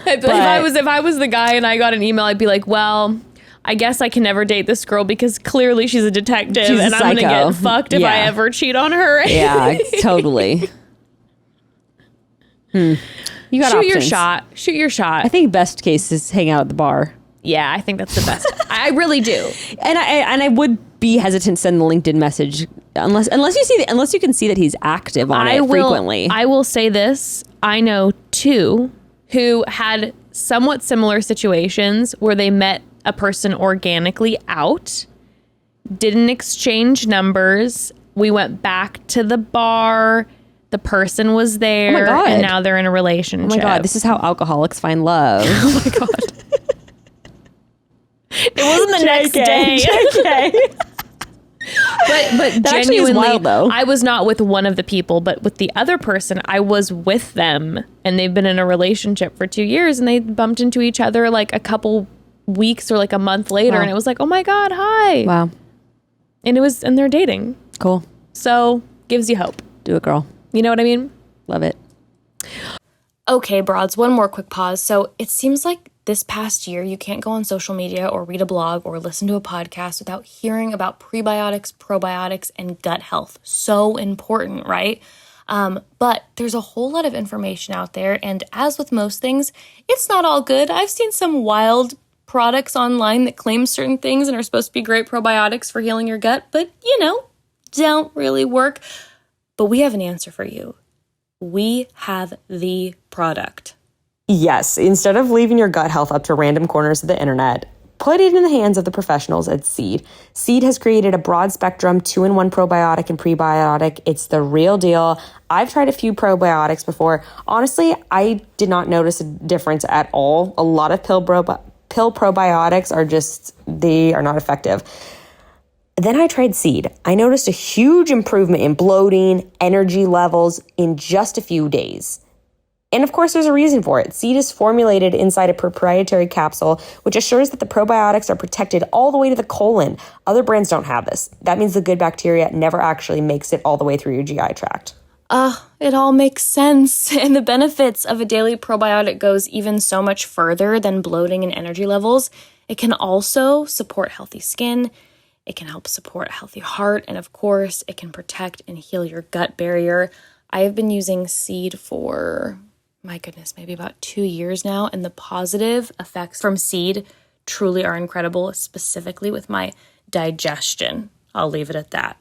If I was the guy and I got an email, I'd be like, well, I guess I can never date this girl because clearly she's a detective and I'm going to get fucked if I ever cheat on her. Yeah, totally. You got Shoot options. your shot. I think best case is hang out at the bar. Yeah, I think that's the best. I really do. And I would be hesitant to send the LinkedIn message unless you can see that he's active on it frequently. I will say this. I know 2 who had somewhat similar situations where they met a person organically out, didn't exchange numbers. We went back to the bar. The person was there, and now they're in a relationship. Oh my God, this is how alcoholics find love. Oh my God. It wasn't the next day. But that genuinely, is wild, though. I was not with one of the people, but with the other person, I was with them, and they've been in a relationship for 2 years, and they bumped into each other like a couple weeks or like a month later, and it was like, oh my God, hi. Wow. And they're dating. Cool. So gives you hope. Do it, girl. You know what I mean? Love it. Okay, broads, one more quick pause. So it seems like this past year, you can't go on social media or read a blog or listen to a podcast without hearing about prebiotics, probiotics, and gut health. So important, right? But there's a whole lot of information out there. And as with most things, it's not all good. I've seen some wild products online that claim certain things and are supposed to be great probiotics for healing your gut, but, don't really work. But we have an answer for you. We have the product. Yes, instead of leaving your gut health up to random corners of the internet, put it in the hands of the professionals at Seed. Seed has created a broad spectrum 2-in-1 probiotic and prebiotic. It's the real deal. I've tried a few probiotics before. Honestly, I did not notice a difference at all. A lot of pill probiotics they are not effective. Then I tried Seed. I noticed a huge improvement in bloating, energy levels in just a few days. And of course, there's a reason for it. Seed is formulated inside a proprietary capsule, which assures that the probiotics are protected all the way to the colon. Other brands don't have this. That means the good bacteria never actually makes it all the way through your GI tract. It all makes sense. And the benefits of a daily probiotic goes even so much further than bloating and energy levels. It can also support healthy skin. It can help support a healthy heart. And of course, it can protect and heal your gut barrier. I have been using Seed for, my goodness, maybe about 2 years now. And the positive effects from Seed truly are incredible, specifically with my digestion. I'll leave it at that.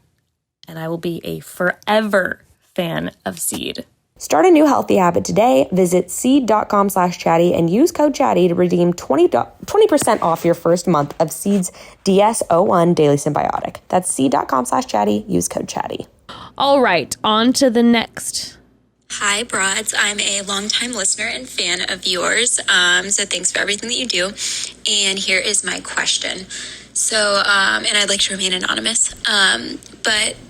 And I will be a forever fan of Seed. Start a new healthy habit today. Visit seed.com/chatty and use code chatty to redeem 20% off your first month of Seed's DS-01 Daily Symbiotic. That's seed.com/chatty. Use code chatty. All right, on to the next. Hi, broads. I'm a longtime listener and fan of yours. So thanks for everything that you do. And here is my question. So, and I'd like to remain anonymous.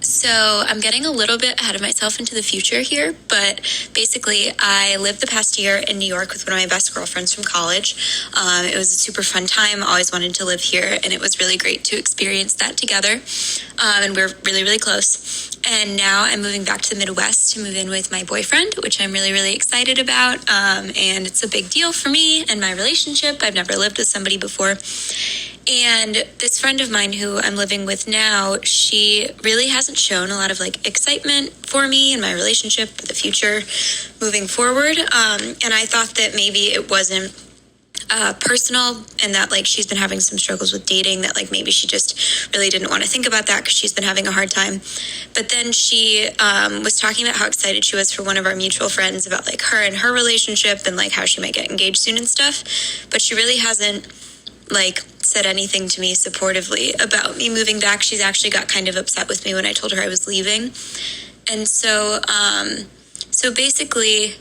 So I'm getting a little bit ahead of myself into the future here, but basically I lived the past year in New York with one of my best girlfriends from college. It was a super fun time. Always wanted to live here, and it was really great to experience that together. And we're really, really close. And now I'm moving back to the Midwest to move in with my boyfriend, which I'm really, really excited about. And it's a big deal for me and my relationship. I've never lived with somebody before. And this friend of mine who I'm living with now, she really hasn't shown a lot of excitement for me and my relationship for the future moving forward. And I thought that maybe it wasn't personal and that she's been having some struggles with dating, that maybe she just really didn't want to think about that because she's been having a hard time. But then she was talking about how excited she was for one of our mutual friends about her and her relationship and how she might get engaged soon and stuff. But she really hasn't like said anything to me supportively about me moving back. She's actually got kind of upset with me when I told her I was leaving. And so basically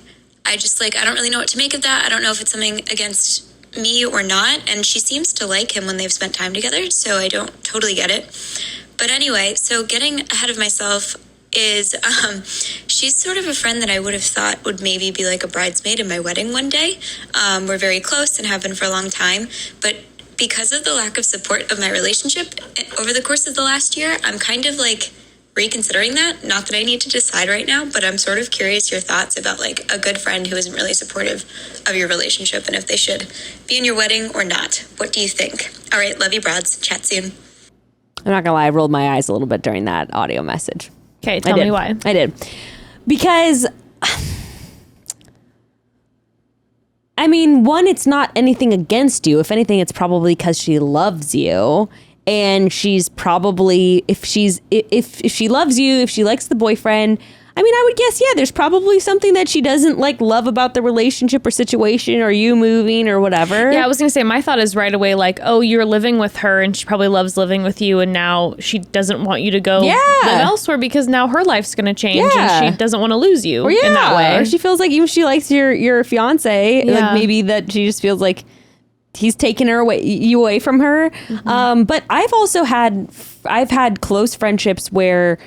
I just like, I don't really know what to make of that. I don't know if it's something against me or not. And she seems to like him when they've spent time together. So I don't totally get it. But anyway, so getting ahead of myself is she's sort of a friend that I would have thought would maybe be like a bridesmaid in my wedding one day. We're very close and have been for a long time. But because of the lack of support of my relationship over the course of the last year, I'm kind of like reconsidering that. Not that I need to decide right now, but I'm sort of curious your thoughts about like a good friend who isn't really supportive of your relationship and if they should be in your wedding or not. What do you think? All right, love you, broads. Chat soon. I'm not gonna lie, I rolled my eyes a little bit during that audio message. Okay, tell me why. I did. Because, I mean, one, it's not anything against you. If anything, it's probably because she loves you. And she's probably, if she loves you, if she likes the boyfriend, I mean, I would guess, yeah, there's probably something that she doesn't like love about the relationship or situation or you moving or whatever. Yeah, I was going to say, my thought is right away like, oh, you're living with her and she probably loves living with you and now she doesn't want you to go live elsewhere because now her life's going to change and she doesn't want to lose you in that way. Or she feels like even if she likes your fiance, like maybe that she just feels like he's taking you away from her. Mm-hmm. But I've had close friendships where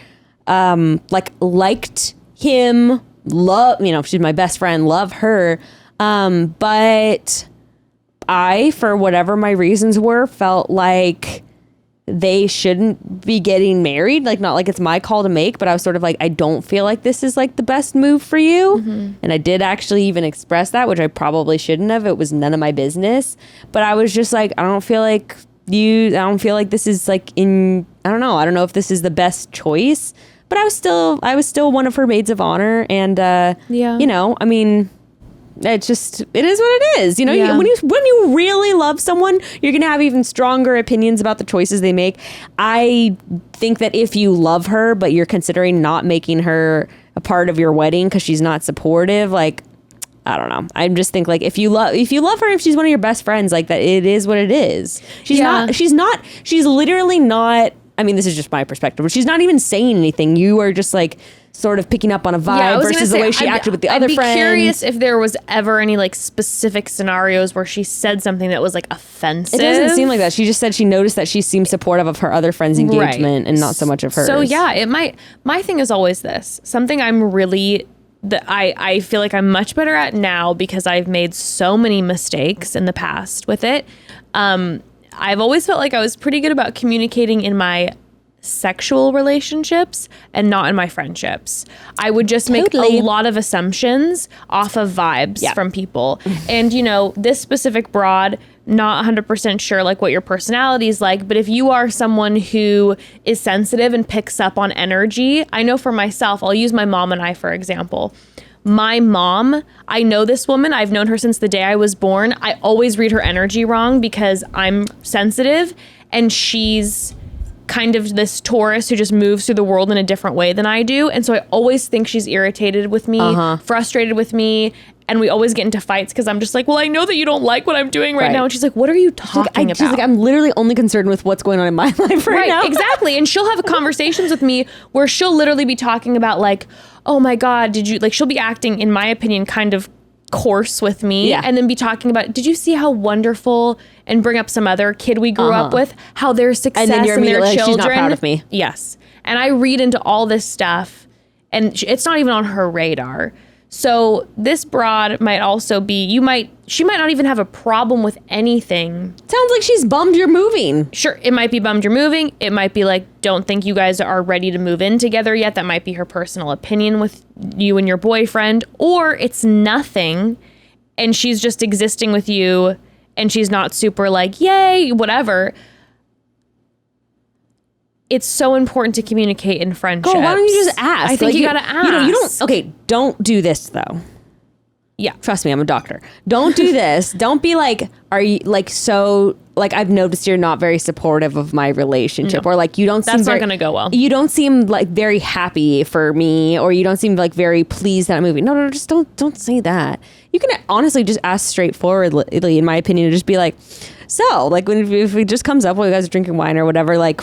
liked him, she's my best friend, love her. But I, for whatever my reasons were, felt like they shouldn't be getting married. Like, not like it's my call to make, but I was sort of like, I don't feel like this is like the best move for you. Mm-hmm. And I did actually even express that, which I probably shouldn't have. It was none of my business. But I was just like, I don't feel like this is like I don't know if this is the best choice. But I was still one of her maids of honor, and I mean, it is what it is. When you really love someone, you're gonna have even stronger opinions about the choices they make. I think that if you love her, but you're considering not making her a part of your wedding because she's not supportive, like, I don't know. I just think like if you love her, if she's one of your best friends, like that, it is what it is. She's literally not. I mean, this is just my perspective, but she's not even saying anything. You are just like sort of picking up on a vibe versus the way she acted with the other friends. I'd be curious if there was ever any like specific scenarios where she said something that was like offensive. It doesn't seem like that. She just said she noticed that she seemed supportive of her other friends' engagement and not so much of hers. So yeah, it might. My thing is always this. Something I'm really that I feel like I'm much better at now because I've made so many mistakes in the past with it. I've always felt like I was pretty good about communicating in my sexual relationships and not in my friendships. I would just make a lot of assumptions off of vibes from people. And, this specific broad, not 100% sure like what your personality is like, but if you are someone who is sensitive and picks up on energy, I know for myself, I'll use my mom and I, for example. My mom, I know this woman. I've known her since the day I was born. I always read her energy wrong because I'm sensitive and she's kind of this Taurus who just moves through the world in a different way than I do. And so I always think she's irritated with me, frustrated with me. And we always get into fights because I'm just like, well, I know that you don't like what I'm doing right now. And she's like, what are you talking about? She's like, I'm literally only concerned with what's going on in my life right now. Exactly. And she'll have conversations with me where she'll literally be talking about like, oh my God, she'll be acting, in my opinion, kind of coarse with me and then be talking about, did you see how wonderful, and bring up some other kid we grew up with, how their success and their children. She's not proud of me. Yes. And I read into all this stuff and it's not even on her radar. So this broad might also be, she might not even have a problem with anything. Sounds like she's bummed you're moving. Sure, it might be bummed you're moving. It might be like, don't think you guys are ready to move in together yet. That might be her personal opinion with you and your boyfriend. Or it's nothing and she's just existing with you and she's not super like, yay, whatever. It's so important to communicate in friendships. Girl, why don't you just ask? I think you gotta ask. Don't do this though. Yeah. Trust me, I'm a doctor. Don't do this. Don't be like, are you like, so like, I've noticed you're not very supportive of my relationship, or like, you don't seem not going to go well. You don't seem like very happy for me, or you don't seem like very pleased that I'm moving. No, just don't say that. You can honestly just ask straightforwardly, in my opinion, just be like, So, like, if it just comes up while you guys are drinking wine or whatever, like,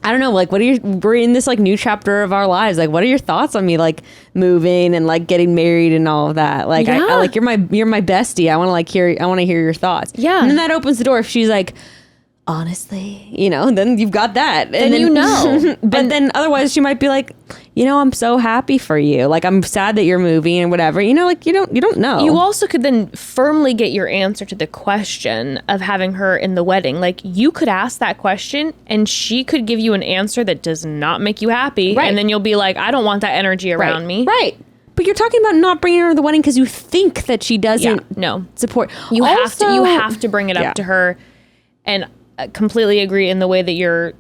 I don't know, like, we're in this, like, new chapter of our lives. Like, what are your thoughts on me, like, moving and, like, getting married and all of that? Like, I like, you're my bestie. I want to hear your thoughts. Yeah. And then that opens the door. If she's like, honestly, you know, then you've got that. Then you know. But then otherwise she might be like, you know, I'm so happy for you. Like, I'm sad that you're moving and whatever. You know, like, you don't know. You also could then firmly get your answer to the question of having her in the wedding. Like, you could ask that question and she could give you an answer that does not make you happy. Right. And then you'll be like, I don't want that energy around me. Right. But you're talking about not bringing her to the wedding because you think that she doesn't support. You Also, have to bring it up to her. And completely agree in the way that you're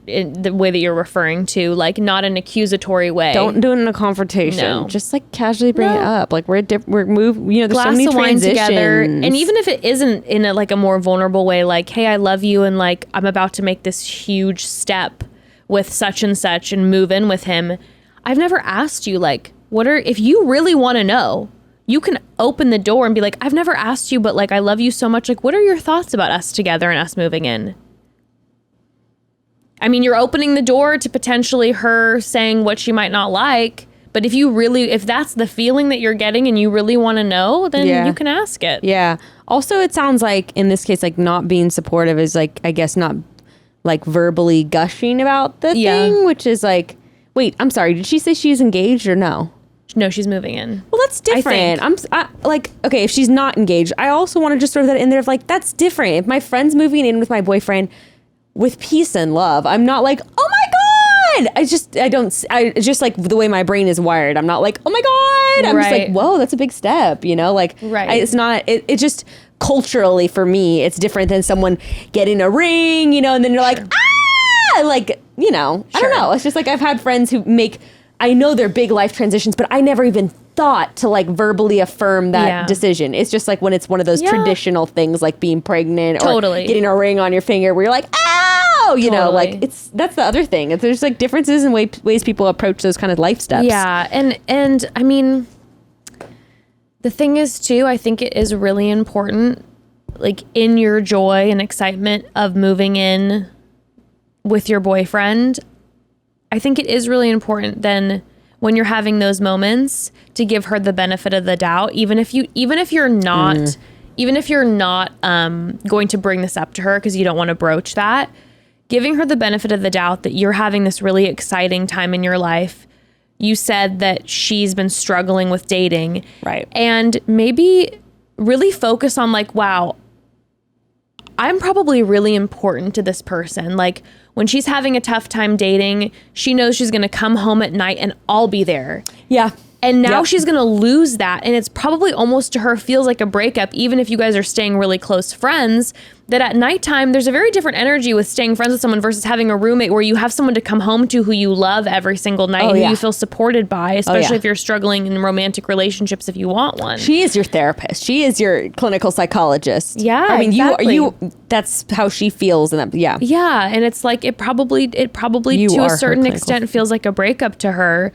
referring to, like, not an accusatory way. Don't do it in a confrontation. No. Just like casually bring it up. Like, we're move. You know, there's Glass so many of wine transitions together, and even if it isn't in a more vulnerable way, like, hey, I love you, and like, I'm about to make this huge step with such and such and move in with him. I've never asked you, like, if you really want to know, you can open the door and be like, I've never asked you, but like, I love you so much. Like, what are your thoughts about us together and us moving in? I mean, you're opening the door to potentially her saying what she might not like, but if that's the feeling that you're getting and you really want to know, then you can ask it. Yeah. Also, it sounds like in this case, like, not being supportive is like, I guess, not like verbally gushing about the thing, which is like, wait, I'm sorry, did she say she's engaged or no? No, she's moving in. Well, that's different. Like, okay, if she's not engaged, I also want to just throw that in there of like, that's different. If my friend's moving in with my boyfriend with peace and love, I'm not like, oh my God. I just like the way my brain is wired. I'm not like, oh my God. I'm just like, whoa, that's a big step, you know? Like, it's not, it just culturally for me, it's different than someone getting a ring, you know, and then you're like, like, you know, I don't know. It's just like, I've had friends who I know they're big life transitions, but I never even thought to like verbally affirm that decision. It's just like when it's one of those traditional things like being pregnant or getting a ring on your finger where you're like, ow, you know, like that's the other thing. There's like differences in ways people approach those kind of life steps. Yeah. And I mean, the thing is too, I think it is really important, like in your joy and excitement of moving in with your boyfriend, I think it is really important then when you're having those moments to give her the benefit of the doubt, even if you're not going to bring this up to her because you don't want to broach that, giving her the benefit of the doubt that you're having this really exciting time in your life. You said that she's been struggling with dating. Right. And maybe really focus on like, wow, I'm probably really important to this person. Like when she's having a tough time dating, she knows she's going to come home at night and I'll be there. Yeah. And now she's going to lose that. And it's probably almost to her feels like a breakup, even if you guys are staying really close friends, that at nighttime, there's a very different energy with staying friends with someone versus having a roommate where you have someone to come home to who you love every single night and who you feel supported by, especially if you're struggling in romantic relationships if you want one. She is your therapist. She is your clinical psychologist. Yeah, I mean, exactly. you that's how she feels. And that, yeah. Yeah. And it's like, it probably to a certain extent feels like a breakup to her.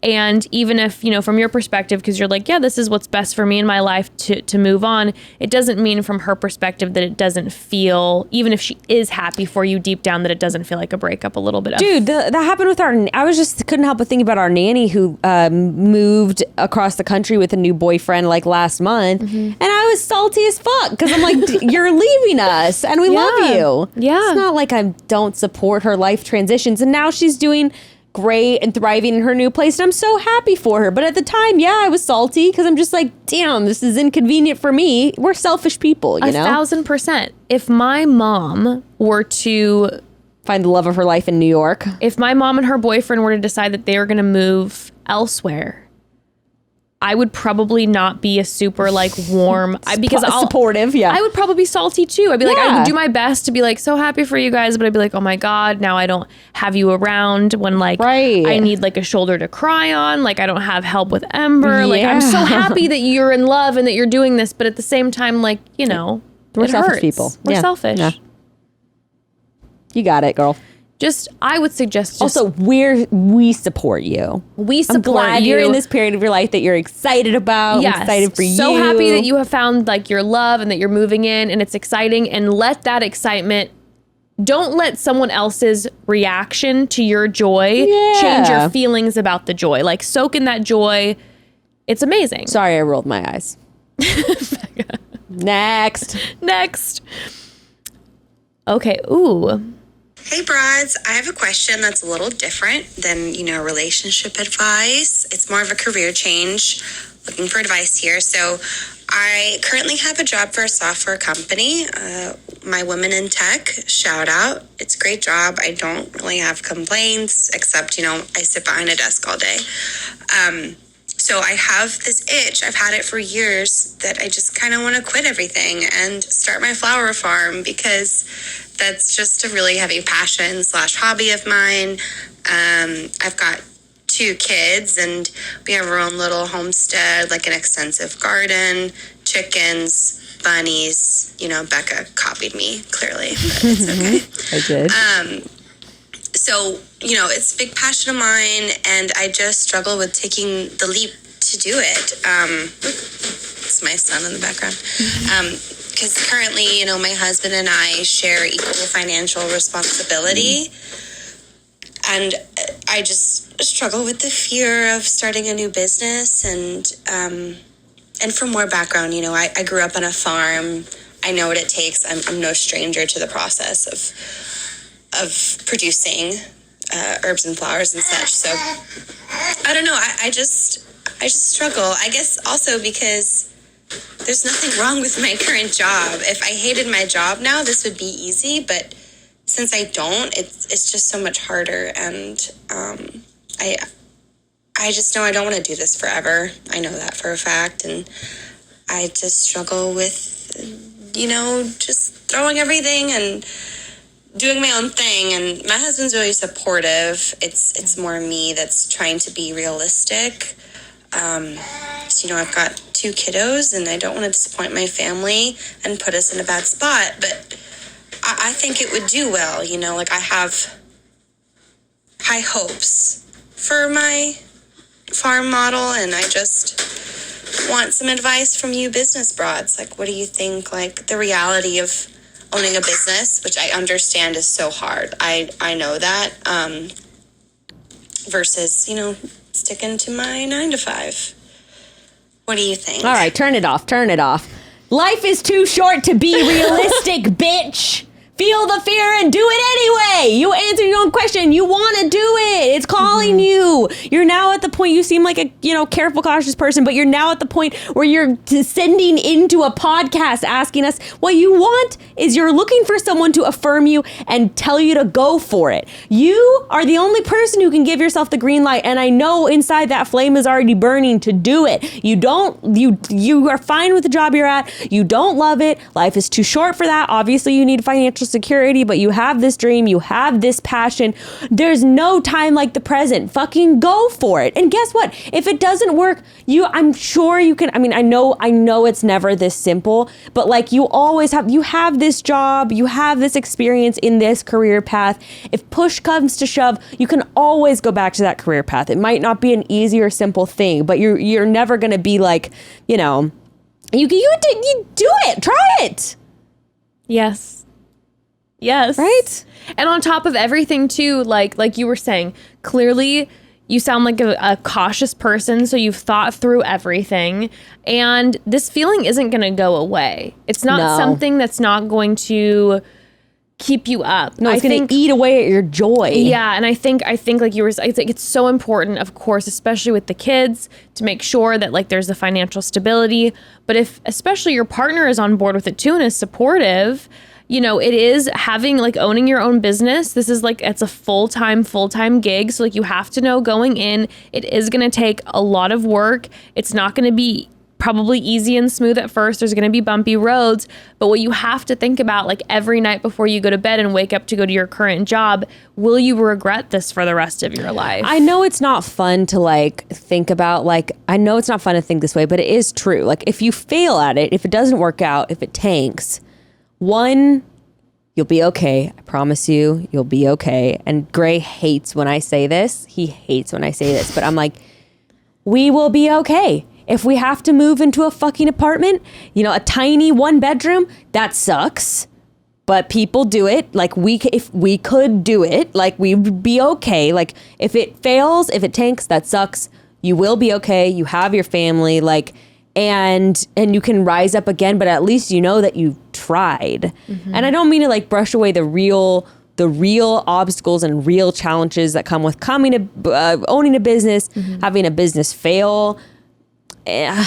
And even if, you know, from your perspective, because you're like, yeah, this is what's best for me in my life to move on, it doesn't mean from her perspective that it doesn't feel, even if she is happy for you deep down, that it doesn't feel like a breakup a little bit. Dude, that happened with couldn't help but think about our nanny who moved across the country with a new boyfriend like last month. Mm-hmm. And I was salty as fuck because I'm like, you're leaving us and we love you. Yeah. It's not like I don't support her life transitions. And now she's doing great and thriving in her new place, and I'm so happy for her. But at the time, I was salty because I'm just like, damn, this is inconvenient for me. We're selfish people, you know? 1,000%. If my mom were to find the love of her life in New York, if my mom and her boyfriend were to decide that they were going to move elsewhere, I would probably not be a super like warm because supportive. Yeah, I would probably be salty too. I'd be like, I would do my best to be like so happy for you guys, but I'd be like, oh my God, now I don't have you around when like I need like a shoulder to cry on. Like I don't have help with Ember. Like I'm so happy that you're in love and that you're doing this, but at the same time, like, you know, we're selfish people. We're selfish. Yeah. You got it, girl. I would suggest Also, we support you. we support I'm glad you. you're in this period of your life that you're excited about. Yes. I'm excited for you. So happy that you have found like your love and that you're moving in and it's exciting, and let that excitement, don't let someone else's reaction to your joy change your feelings about the joy. Like, soak in that joy. It's amazing. Sorry, I rolled my eyes. Next. Okay. Ooh. Hey broads, I have a question that's a little different than, relationship advice. It's more of a career change, looking for advice here. So I currently have a job for a software company, my Women in Tech, shout out. It's a great job. I don't really have complaints, except, I sit behind a desk all day. So I have this itch, I've had it for years, that I just kind of want to quit everything and start my flower farm, because that's just a really heavy passion / hobby of mine. I've got 2 kids and we have our own little homestead, like an extensive garden, chickens, bunnies. Becca copied me, clearly, but it's okay. I did. So, it's a big passion of mine, and I just struggle with taking the leap to do it. It's my son in the background. Because currently, my husband and I share equal financial responsibility. And I just struggle with the fear of starting a new business. And for more background, I grew up on a farm. I know what it takes. I'm no stranger to the process of producing herbs and flowers and such. So I don't know. I just struggle. I guess also because there's nothing wrong with my current job. If I hated my job now, this would be easy. But since I don't, it's just so much harder. And I just know I don't want to do this forever. I know that for a fact. And I just struggle with, just throwing everything and doing my own thing. And my husband's really supportive. It's more me that's trying to be realistic. So, I've got 2 kiddos and I don't want to disappoint my family and put us in a bad spot, but I think it would do well. I have high hopes for my farm model, and I just want some advice from you business broads. Like, what do you think, like, the reality of owning a business, which I understand is so hard. I know that, versus, sticking to my 9 to 5. What do you think? All right, turn it off. Life is too short to be realistic, bitch. Feel the fear and do it anyway. You answer your own question. You want to do it. It's calling you. You're now at the point, you seem like a, careful, cautious person, but you're now at the point where you're descending into a podcast asking us what you want is you're looking for someone to affirm you and tell you to go for it. You are the only person who can give yourself the green light. And I know inside that flame is already burning to do it. You are fine with the job you're at. You don't love it. Life is too short for that. Obviously you need financial security, but you have this dream, you have this passion. There's no time like the present. Fucking go for it. And guess what? If it doesn't work, I'm sure you can. I know it's never this simple, but like you have this job, you have this experience in this career path. If push comes to shove, you can always go back to that career path. It might not be an easy or simple thing, but you're never going to be like, you do it, try it. Yes. Right? And on top of everything too, like you were saying, clearly you sound like a cautious person, so you've thought through everything, and this feeling isn't going to go away. It's not something that's not going to keep you up. No, it's going to eat away at your joy. Yeah, and I think like you were, I think it's so important, of course, especially with the kids, to make sure that like there's the financial stability. But if especially your partner is on board with it too and is supportive, it is having like owning your own business. This is like, it's a full-time gig. So like you have to know going in, it is going to take a lot of work. It's not going to be probably easy and smooth at first. There's going to be bumpy roads. But what you have to think about, like every night before you go to bed and wake up to go to your current job, will you regret this for the rest of your life? I know it's not fun to like think about, like, I know it's not fun to think this way, but it is true. Like if you fail at it, if it doesn't work out, if it tanks, one, You'll be okay. I promise you, you'll be okay. And Gray hates when I say this. He hates when I say this. But I'm like, we will be okay. If we have to move into a fucking apartment, a tiny 1-bedroom, that sucks. But people do it. Like, if we could do it, like, we'd be okay. Like, if it fails, if it tanks, that sucks. You will be okay. You have your family. Like, and you can rise up again, but at least you know that you tried. Mm-hmm. And I don't mean to like brush away the real obstacles and real challenges that come with owning a business, having a business fail.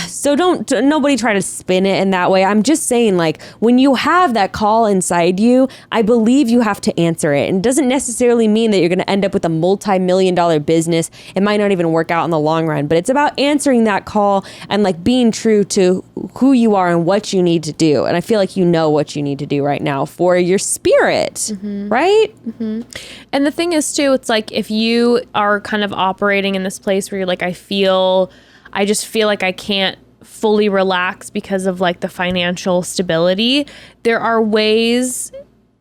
So nobody try to spin it in that way. I'm just saying, like, when you have that call inside you, I believe you have to answer it. And it doesn't necessarily mean that you're going to end up with a multi-million-dollar business. It might not even work out in the long run, but it's about answering that call and like being true to who you are and what you need to do. And I feel like you know what you need to do right now for your spirit, right? Mm-hmm. And the thing is too, it's like if you are kind of operating in this place where you're like, I just feel like I can't fully relax because of like the financial stability. There are ways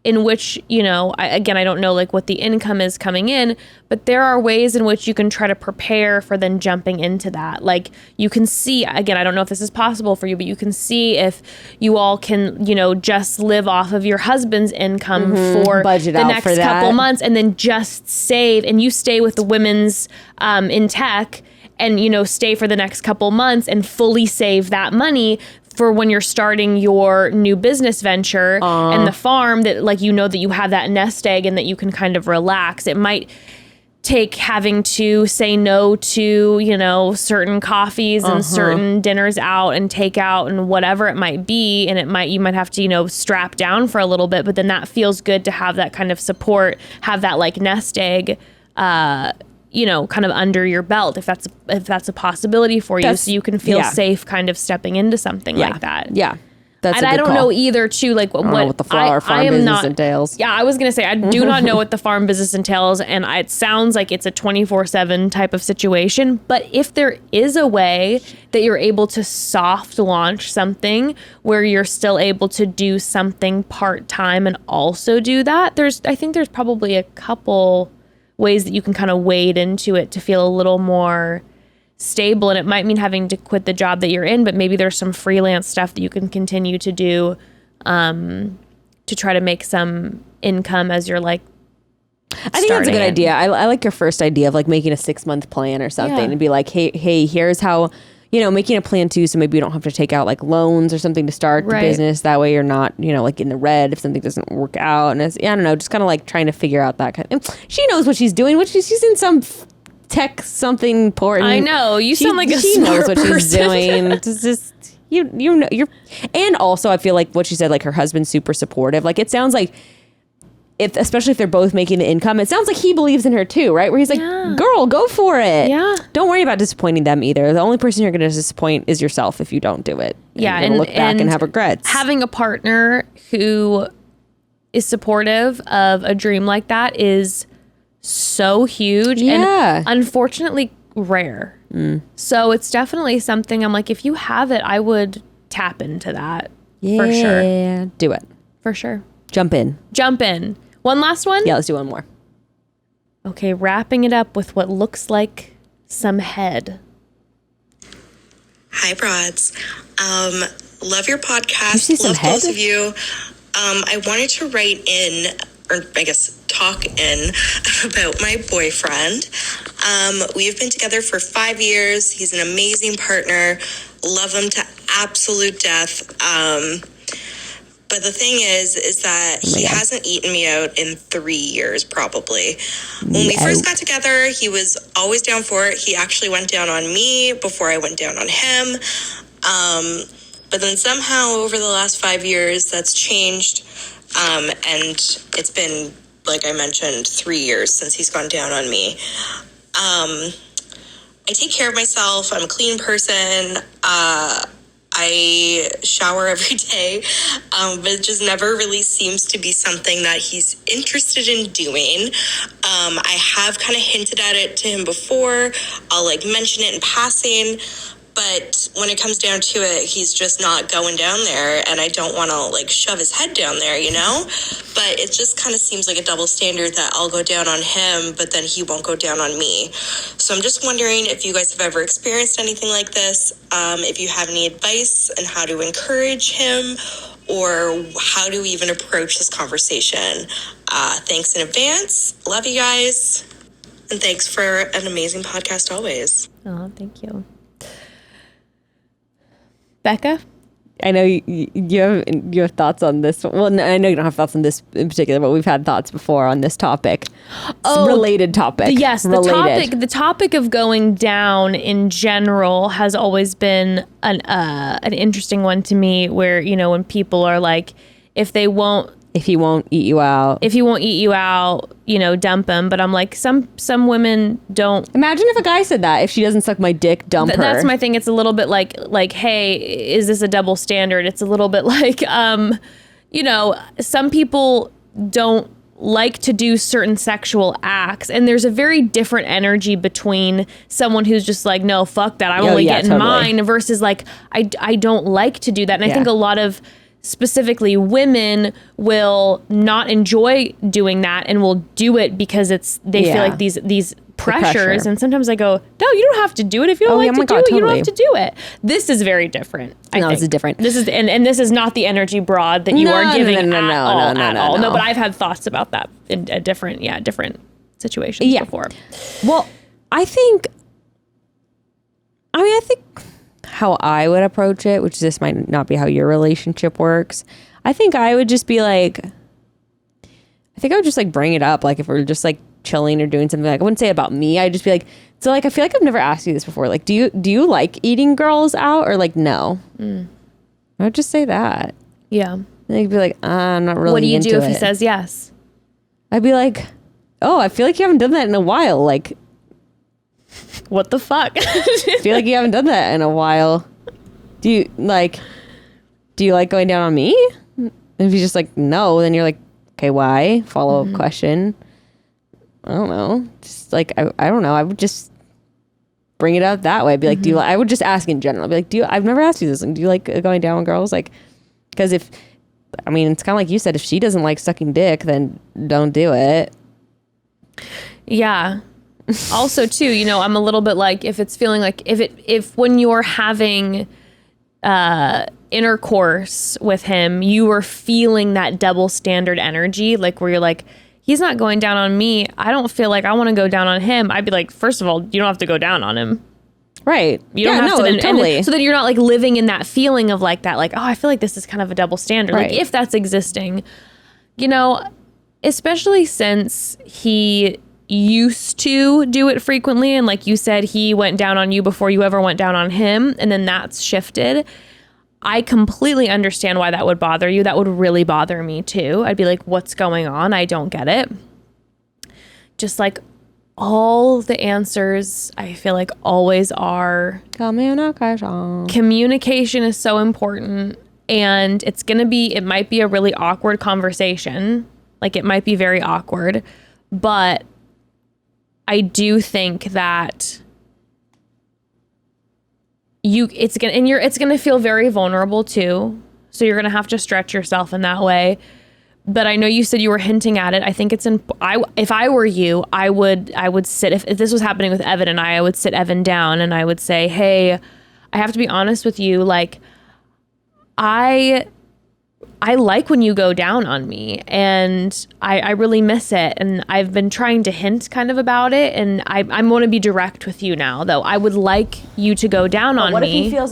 in which, I don't know like what the income is coming in, but there are ways in which you can try to prepare for then jumping into that. Like you can see, again, I don't know if this is possible for you, but you can see if you all can, just live off of your husband's income for budget the out next for that. couple months and then just save, and you stay with the women's in tech and, stay for the next couple months and fully save that money for when you're starting your new business venture and the farm, that like, that you have that nest egg and that you can kind of relax. It might take having to say no to, certain coffees and certain dinners out and takeout and whatever it might be. And you might have to, strap down for a little bit, but then that feels good to have that kind of support, have that like nest egg, kind of under your belt, if that's a possibility for you, so you can feel safe kind of stepping into something like that. Yeah. That's and a good I don't call. know either too, like what the flower farm business entails. Yeah, I was going to say, I do not know what the farm business entails. And it sounds like it's a 24/7 type of situation. But if there is a way that you're able to soft launch something where you're still able to do something part-time and also do that, I think there's probably a couple ways that you can kind of wade into it to feel a little more stable. And it might mean having to quit the job that you're in, but maybe there's some freelance stuff that you can continue to do to try to make some income as you're like I think that's a good idea. I like your first idea of like making a 6-month plan or something and be like, hey, here's how, making a plan too, so maybe you don't have to take out like loans or something to start the business. That way you're not, like in the red if something doesn't work out. And I don't know, just kind of like trying to figure out that kind of. She knows what she's doing. She's in some tech something important. I know. You sound like she knows what she's doing. It's just you're. And also I feel like what she said, like her husband's super supportive. Like it sounds like. Especially if they're both making the income, it sounds like he believes in her too, right? Where he's like, girl, go for it. Yeah. Don't worry about disappointing them either. The only person you're going to disappoint is yourself if you don't do it. Yeah. And look back and have regrets. Having a partner who is supportive of a dream like that is so huge and unfortunately rare. So it's definitely something I'm like, if you have it, I would tap into that for sure. Yeah. Do it. For sure. Jump in. One last one? Yeah, let's do one more. Okay, wrapping it up with what looks like some head. Hi, broads. Love your podcast. You see some love head? both of you. I wanted to write in, or I guess talk in, about my boyfriend. We have been together for 5 years. He's an amazing partner. Love him to absolute death. But the thing is that he hasn't eaten me out in 3 years, probably. When we first got together, he was always down for it. He actually went down on me before I went down on him. But then somehow over the last 5 years, that's changed. And it's been, like I mentioned, 3 years since he's gone down on me. I take care of myself. I'm a clean person. I shower every day, but it just never really seems to be something that he's interested in doing. I have kind of hinted at it to him before. I'll like mention it in passing, But when it comes down to it, he's just not going down there, and I don't want to like shove his head down there, you know? But it just kind of seems like a double standard that I'll go down on him, but then he won't go down on me. So I'm just wondering if you guys have ever experienced anything like this, if you have any advice on how to encourage him, or how to even approach this conversation. Thanks in advance. Love you guys. And thanks for an amazing podcast always. Oh, thank you. Becca? I know you have thoughts on this. Well, I know you don't have thoughts on this in particular, but we've had thoughts before on this topic. Oh, related topic. Yes, the topic of going down in general has always been an interesting one to me. Where when people are like, if he won't eat you out, dump him. But I'm like, some women don't. Imagine if a guy said that. If she doesn't suck my dick, dump her. That's my thing. It's a little bit like, hey, is this a double standard? It's a little bit like, some people don't like to do certain sexual acts, and there's a very different energy between someone who's just like, no, fuck that, I'm only getting mine, versus like, I don't like to do that. And I think a lot of specifically women will not enjoy doing that and will do it because they feel like these pressures. And sometimes I go, no, you don't have to do it. If you don't like to do it, you don't have to do it. This is very different. This is different. This is and this is not the energy broad that you are giving at all. No, but I've had thoughts about that in a different situations before. Well, I think how I would approach it, which this might not be how your relationship works. I think I would just be like, bring it up. Like if we're just like chilling or doing something, like I wouldn't say about me. I'd just be like, so like, I feel like I've never asked you this before. Like, do you like eating girls out, or like, no? I would just say that. Yeah. And they'd be like, I'm not really. What do you do if he says yes? I'd be like, oh, I feel like you haven't done that in a while. Like, what the fuck? I feel like you haven't done that in a while. Do you like going down on me? If he's just like, no, then you're like, okay, why? Follow-up question. I don't know. Just like, I don't know. I would just bring it up that way. Be like, I would just ask in general. I'd be like, I've never asked you this. Like, do you like going down on girls? Like, because it's kind of like you said, if she doesn't like sucking dick, then don't do it. Yeah. Also, too, I'm a little bit like, if it's feeling like, if when you're having intercourse with him, you are feeling that double standard energy, like where you're like, he's not going down on me, I don't feel like I want to go down on him. I'd be like, first of all, you don't have to go down on him. Right. You don't have to. Totally. So that you're not like living in that feeling of like that, like, oh, I feel like this is kind of a double standard. Right. Like if that's existing, especially since he used to do it frequently, and like you said, he went down on you before you ever went down on him, and then that's shifted. I completely understand why that would bother you. That would really bother me too. I'd be like, what's going on? I don't get it. Just like all the answers, I feel like always are communication is so important, and it might be a really awkward conversation. Like it might be very awkward, but I do think that it's gonna feel very vulnerable too. So you're gonna have to stretch yourself in that way. But I know you said you were hinting at it. I think if I were you, I would sit, if this was happening with Evan and I would sit Evan down and I would say, hey, I have to be honest with you. Like, I like when you go down on me, and I really miss it. And I've been trying to hint kind of about it, and I'm going to be direct with you now, though. I would like you to go down on me. What if he feels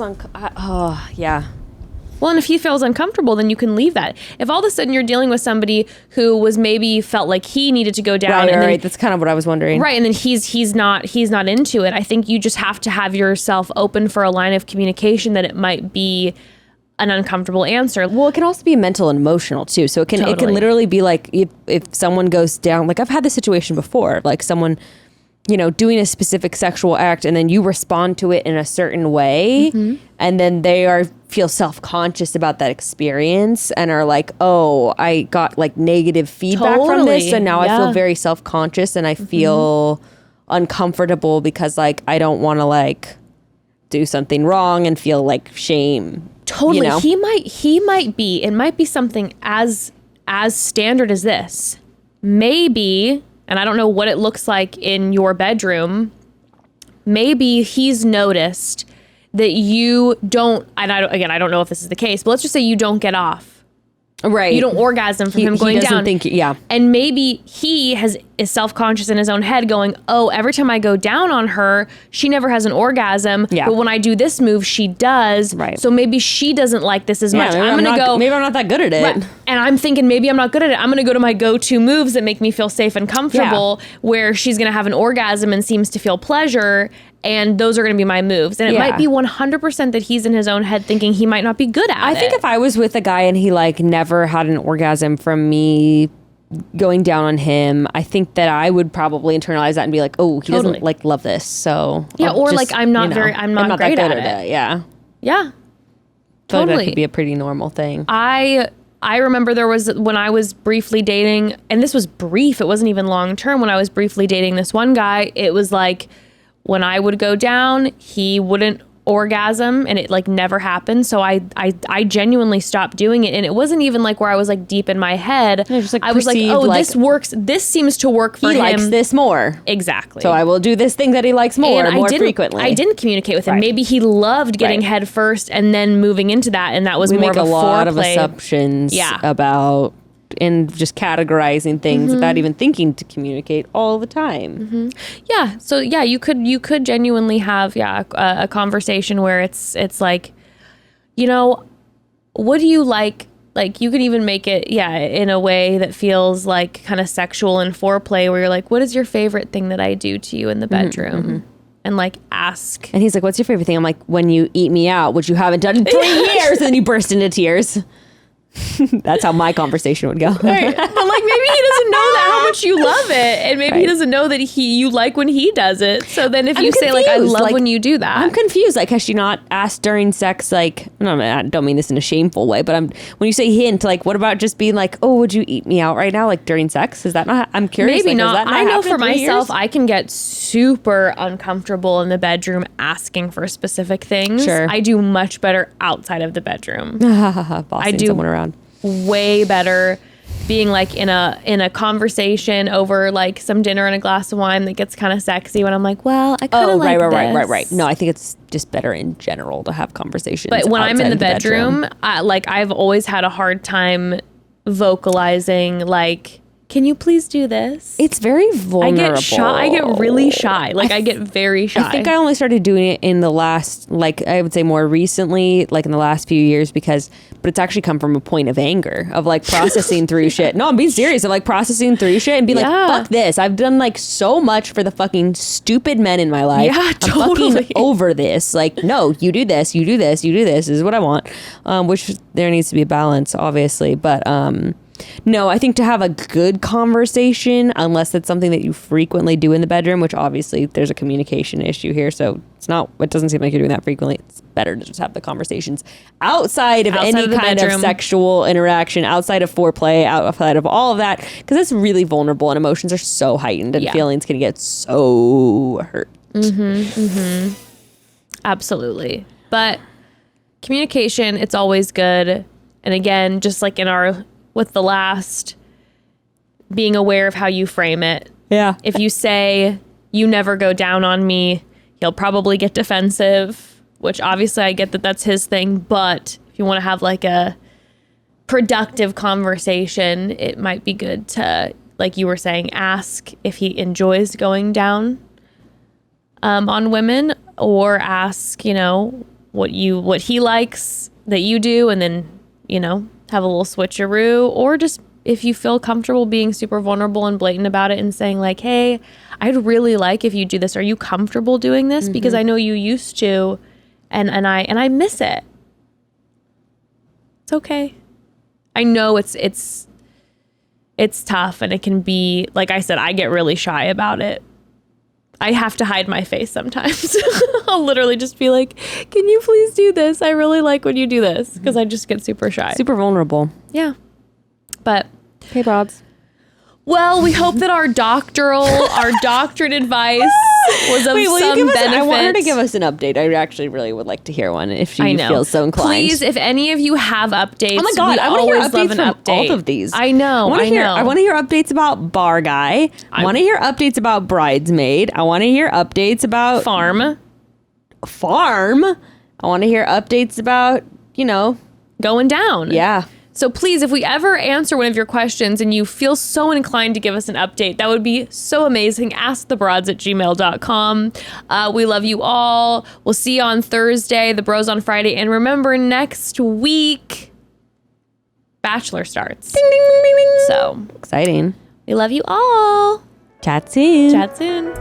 yeah. Well, and if he feels uncomfortable, then you can leave that. If all of a sudden you're dealing with somebody who was maybe felt like he needed to go down, right. That's kind of what I was wondering. Right, and then he's not into it. I think you just have to have yourself open for a line of communication that it might be an uncomfortable answer. Well, it can also be mental and emotional too. So it can literally be like if someone goes down, like I've had this situation before, like someone, doing a specific sexual act, and then you respond to it in a certain way, and then they feel self-conscious about that experience and are like, oh, I got like negative feedback from this, and now I feel very self-conscious and I feel uncomfortable because like I don't want to like do something wrong and feel like shame. Totally. You know? He might be, it might be something as standard as this. Maybe, and I don't know what it looks like in your bedroom, maybe he's noticed that you don't, and I don't know if this is the case, but let's just say you don't get off. Right. You don't orgasm from him going he doesn't down. think, yeah. And maybe he is self-conscious in his own head going, oh, every time I go down on her, she never has an orgasm. Yeah. But when I do this move, she does. Right. So maybe she doesn't like this as much. Maybe I'm going to go. Maybe I'm not that good at it. Right. And I'm thinking maybe I'm not good at it. I'm going to go to my go-to moves that make me feel safe and comfortable, where she's going to have an orgasm and seems to feel pleasure. And those are going to be my moves. And it might be 100% that he's in his own head thinking he might not be good at it. I think if I was with a guy and he like never had an orgasm from me going down on him, I think that I would probably internalize that and be like, oh, he doesn't like love this. So yeah, I'll or just, like I'm not great that at it. Yeah. Yeah. So Totally. that could be a pretty normal thing. I remember there was, when I was briefly dating, and this was brief, it wasn't even long term, when I was briefly dating this one guy, it was like when I would go down, he wouldn't orgasm, and it like never happened. So I genuinely stopped doing it, and it wasn't even like where I was like deep in my head. Just, like, I was like, oh, like, this works. This seems to work for him. He likes this more. Exactly. So I will do this thing that he likes more frequently. I didn't communicate with him. Right. Maybe he loved getting head first and then moving into that, and that was We more make of a lot of foreplay. assumptions about and just categorizing things without even thinking to communicate all the time. Yeah. So yeah, you could genuinely have a conversation where it's like, you know, what do you like? Like you could even make it in a way that feels like kind of sexual and foreplay, where you're like, what is your favorite thing that I do to you in the bedroom? And like ask. And he's like, what's your favorite thing? I'm like, when you eat me out, which you haven't done in 3 years, and then you burst into tears. That's how my conversation would go. Right. But like maybe he doesn't know that how much you love it, and maybe he doesn't know that you like when he does it. So then if you say like, I love when you do that, I'm confused. Like, has she not asked during sex? Like, no, I don't mean this in a shameful way, but when you say hint, like, what about just being like, oh, would you eat me out right now, like during sex? Is that not? I'm curious. Maybe like, not. Does that not I know happen for in 3 myself, years? I can get super uncomfortable in the bedroom asking for specific things. Sure. I do much better outside of the bedroom. Bossing someone around. Way better being like in a conversation over like some dinner and a glass of wine that gets kind of sexy when I'm like, well, I kind of like this. Right. No, I think it's just better in general to have conversations. But when I'm in outside the of bedroom, I've always had a hard time vocalizing like, can you please do this? it's very vulnerable. I get shy. I get really shy. Like I get very shy. I think I only started doing it in the last, like, I would say more recently, like in the last few years, but it's actually come from a point of anger, of like processing through shit. No, I'm being serious. Of like processing through shit and be like, fuck this. I've done like so much for the fucking stupid men in my life. Yeah, totally. I'm fucking over this. Like, no, you do this, you do this, you do this. This is what I want. Which there needs to be a balance, obviously. But, no, I think to have a good conversation, unless it's something that you frequently do in the bedroom, which obviously there's a communication issue here, so it doesn't seem like you're doing that frequently. It's better to just have the conversations outside of any kind of sexual interaction, outside of foreplay, outside of all of that, because it's really vulnerable and emotions are so heightened and feelings can get so hurt. Absolutely. But communication, it's always good. And again, just like with the last, being aware of how you frame it. Yeah. If you say, you never go down on me, he'll probably get defensive, which obviously I get that that's his thing. But if you want to have like a productive conversation, it might be good to, like you were saying, ask if he enjoys going down on women, or ask, what he likes that you do, and then, have a little switcheroo, or just if you feel comfortable being super vulnerable and blatant about it and saying like, hey, I'd really like if you do this. Are you comfortable doing this? Because I know you used to, and I miss it. It's okay. I know it's tough, and it can be, like I said, I get really shy about it. I have to hide my face sometimes. I'll literally just be like, can you please do this? I really like when you do this, because I just get super shy. Super vulnerable. Yeah. But hey, Broads. Well, we hope that our doctorate advice was of some benefit. I want her to give us an update. I actually really would like to hear one if she feels so inclined. Please, if any of you have updates, oh my God, I want to hear updates from update. all of these. I know. I want to hear updates about Bar Guy. I want to hear updates about Bridesmaid. I want to hear updates about Farm. I want to hear updates about, going down. Yeah. So please, if we ever answer one of your questions and you feel so inclined to give us an update, that would be so amazing. AskTheBroads@gmail.com. We love you all. We'll see you on Thursday, The Bros on Friday. And remember, next week, Bachelor starts. Ding, ding, ding, ding, ding. So Exciting. we love you all. Chat soon. Chat soon.